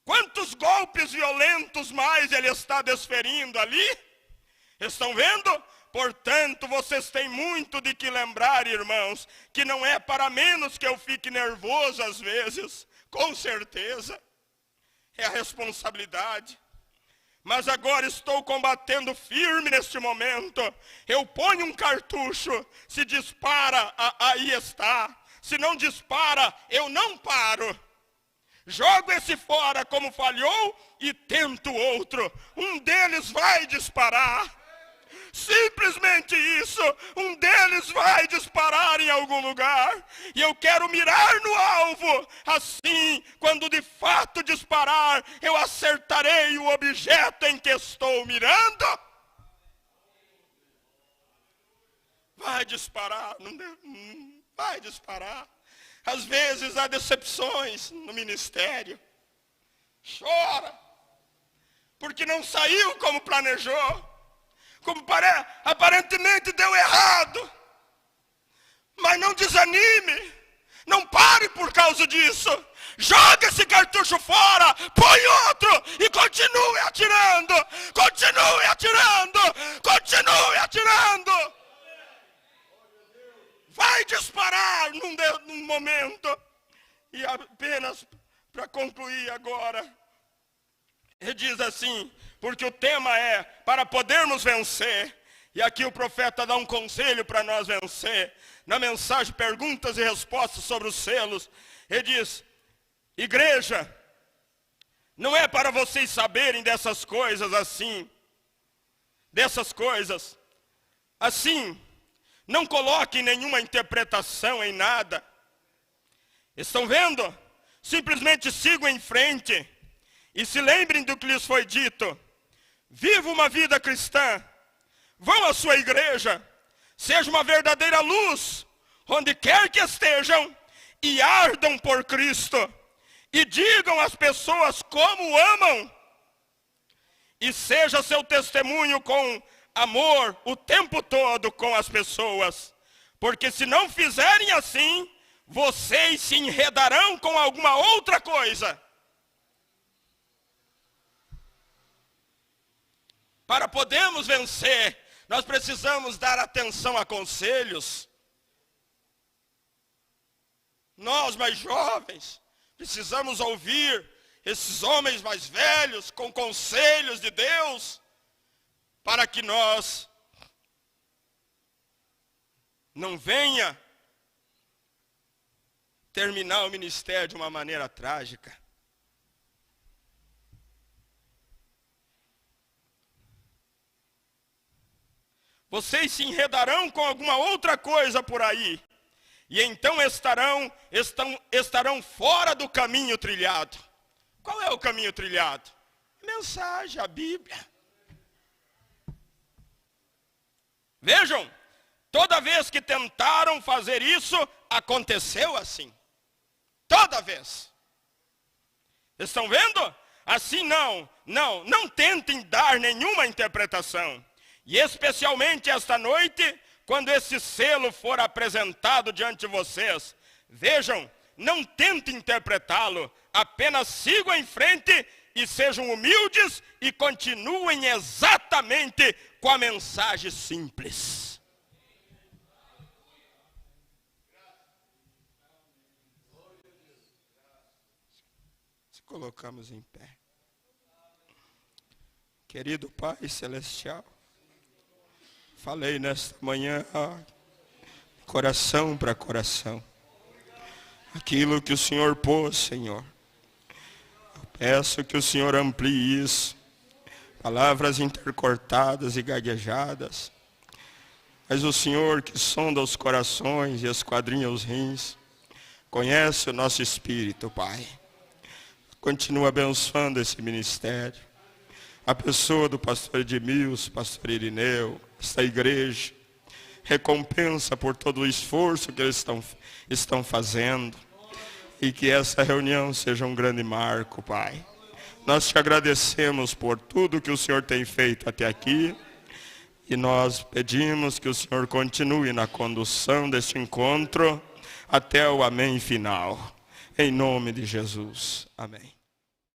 quantos golpes violentos mais ele está desferindo ali? Estão vendo? Portanto, vocês têm muito de que lembrar, irmãos, que não é para menos que eu fique nervoso às vezes, com certeza, é a responsabilidade. Mas agora estou combatendo firme neste momento. Eu ponho um cartucho, se dispara, aí está. Se não dispara, eu não paro. Jogo esse fora como falhou e tento outro. Um deles vai disparar. Simplesmente isso, um deles vai disparar em algum lugar, e eu quero mirar no alvo, assim, quando de fato disparar, eu acertarei o objeto em que estou mirando. Vai disparar, vai disparar. Às vezes há decepções no ministério, chora, porque não saiu como planejou. Como aparentemente deu errado. Mas não desanime. Não pare por causa disso. Joga esse cartucho fora. Põe outro. E continue atirando. Continue atirando. Continue atirando. Vai disparar num momento. E apenas para concluir agora. Ele diz assim, porque o tema é para podermos vencer. E aqui o profeta dá um conselho para nós vencer. Na mensagem Perguntas e Respostas sobre os selos, ele diz, igreja, não é para vocês saberem dessas coisas assim. Dessas coisas. Assim, não coloquem nenhuma interpretação em nada. Estão vendo? simplesmente sigam em frente e se lembrem do que lhes foi dito. Viva uma vida cristã. Vão à sua igreja. Seja uma verdadeira luz, onde quer que estejam, e ardam por Cristo. E digam às pessoas como amam. E seja seu testemunho com amor o tempo todo com as pessoas. Porque se não fizerem assim, vocês se enredarão com alguma outra coisa. Para podermos vencer, nós precisamos dar atenção a conselhos. Nós mais jovens, precisamos ouvir esses homens mais velhos com conselhos de Deus, para que nós não venha terminar o ministério de uma maneira trágica. Vocês se enredarão com alguma outra coisa por aí, e então estarão fora do caminho trilhado. Qual é o caminho trilhado? A mensagem, a Bíblia. Vejam, toda vez que tentaram fazer isso, aconteceu assim. Toda vez. Estão vendo? Assim não tentem dar nenhuma interpretação. E especialmente esta noite, quando esse selo for apresentado diante de vocês, vejam, não tentem interpretá-lo, apenas sigam em frente e sejam humildes e continuem exatamente com a mensagem simples. Se colocamos em pé. Querido Pai Celestial, falei nesta manhã, coração para coração, aquilo que o Senhor pôs, Senhor. Eu peço que o Senhor amplie isso, palavras intercortadas e gaguejadas, mas o Senhor que sonda os corações e esquadrinha os rins, conhece o nosso espírito, Pai. Continua abençoando esse ministério, a pessoa do pastor Edmilson, pastor Irineu, esta igreja, recompensa por todo o esforço que eles estão fazendo, e que essa reunião seja um grande marco, Pai. Nós te agradecemos por tudo que o Senhor tem feito até aqui, e nós pedimos que o Senhor continue na condução deste encontro, até o amém final. Em nome de Jesus. Amém.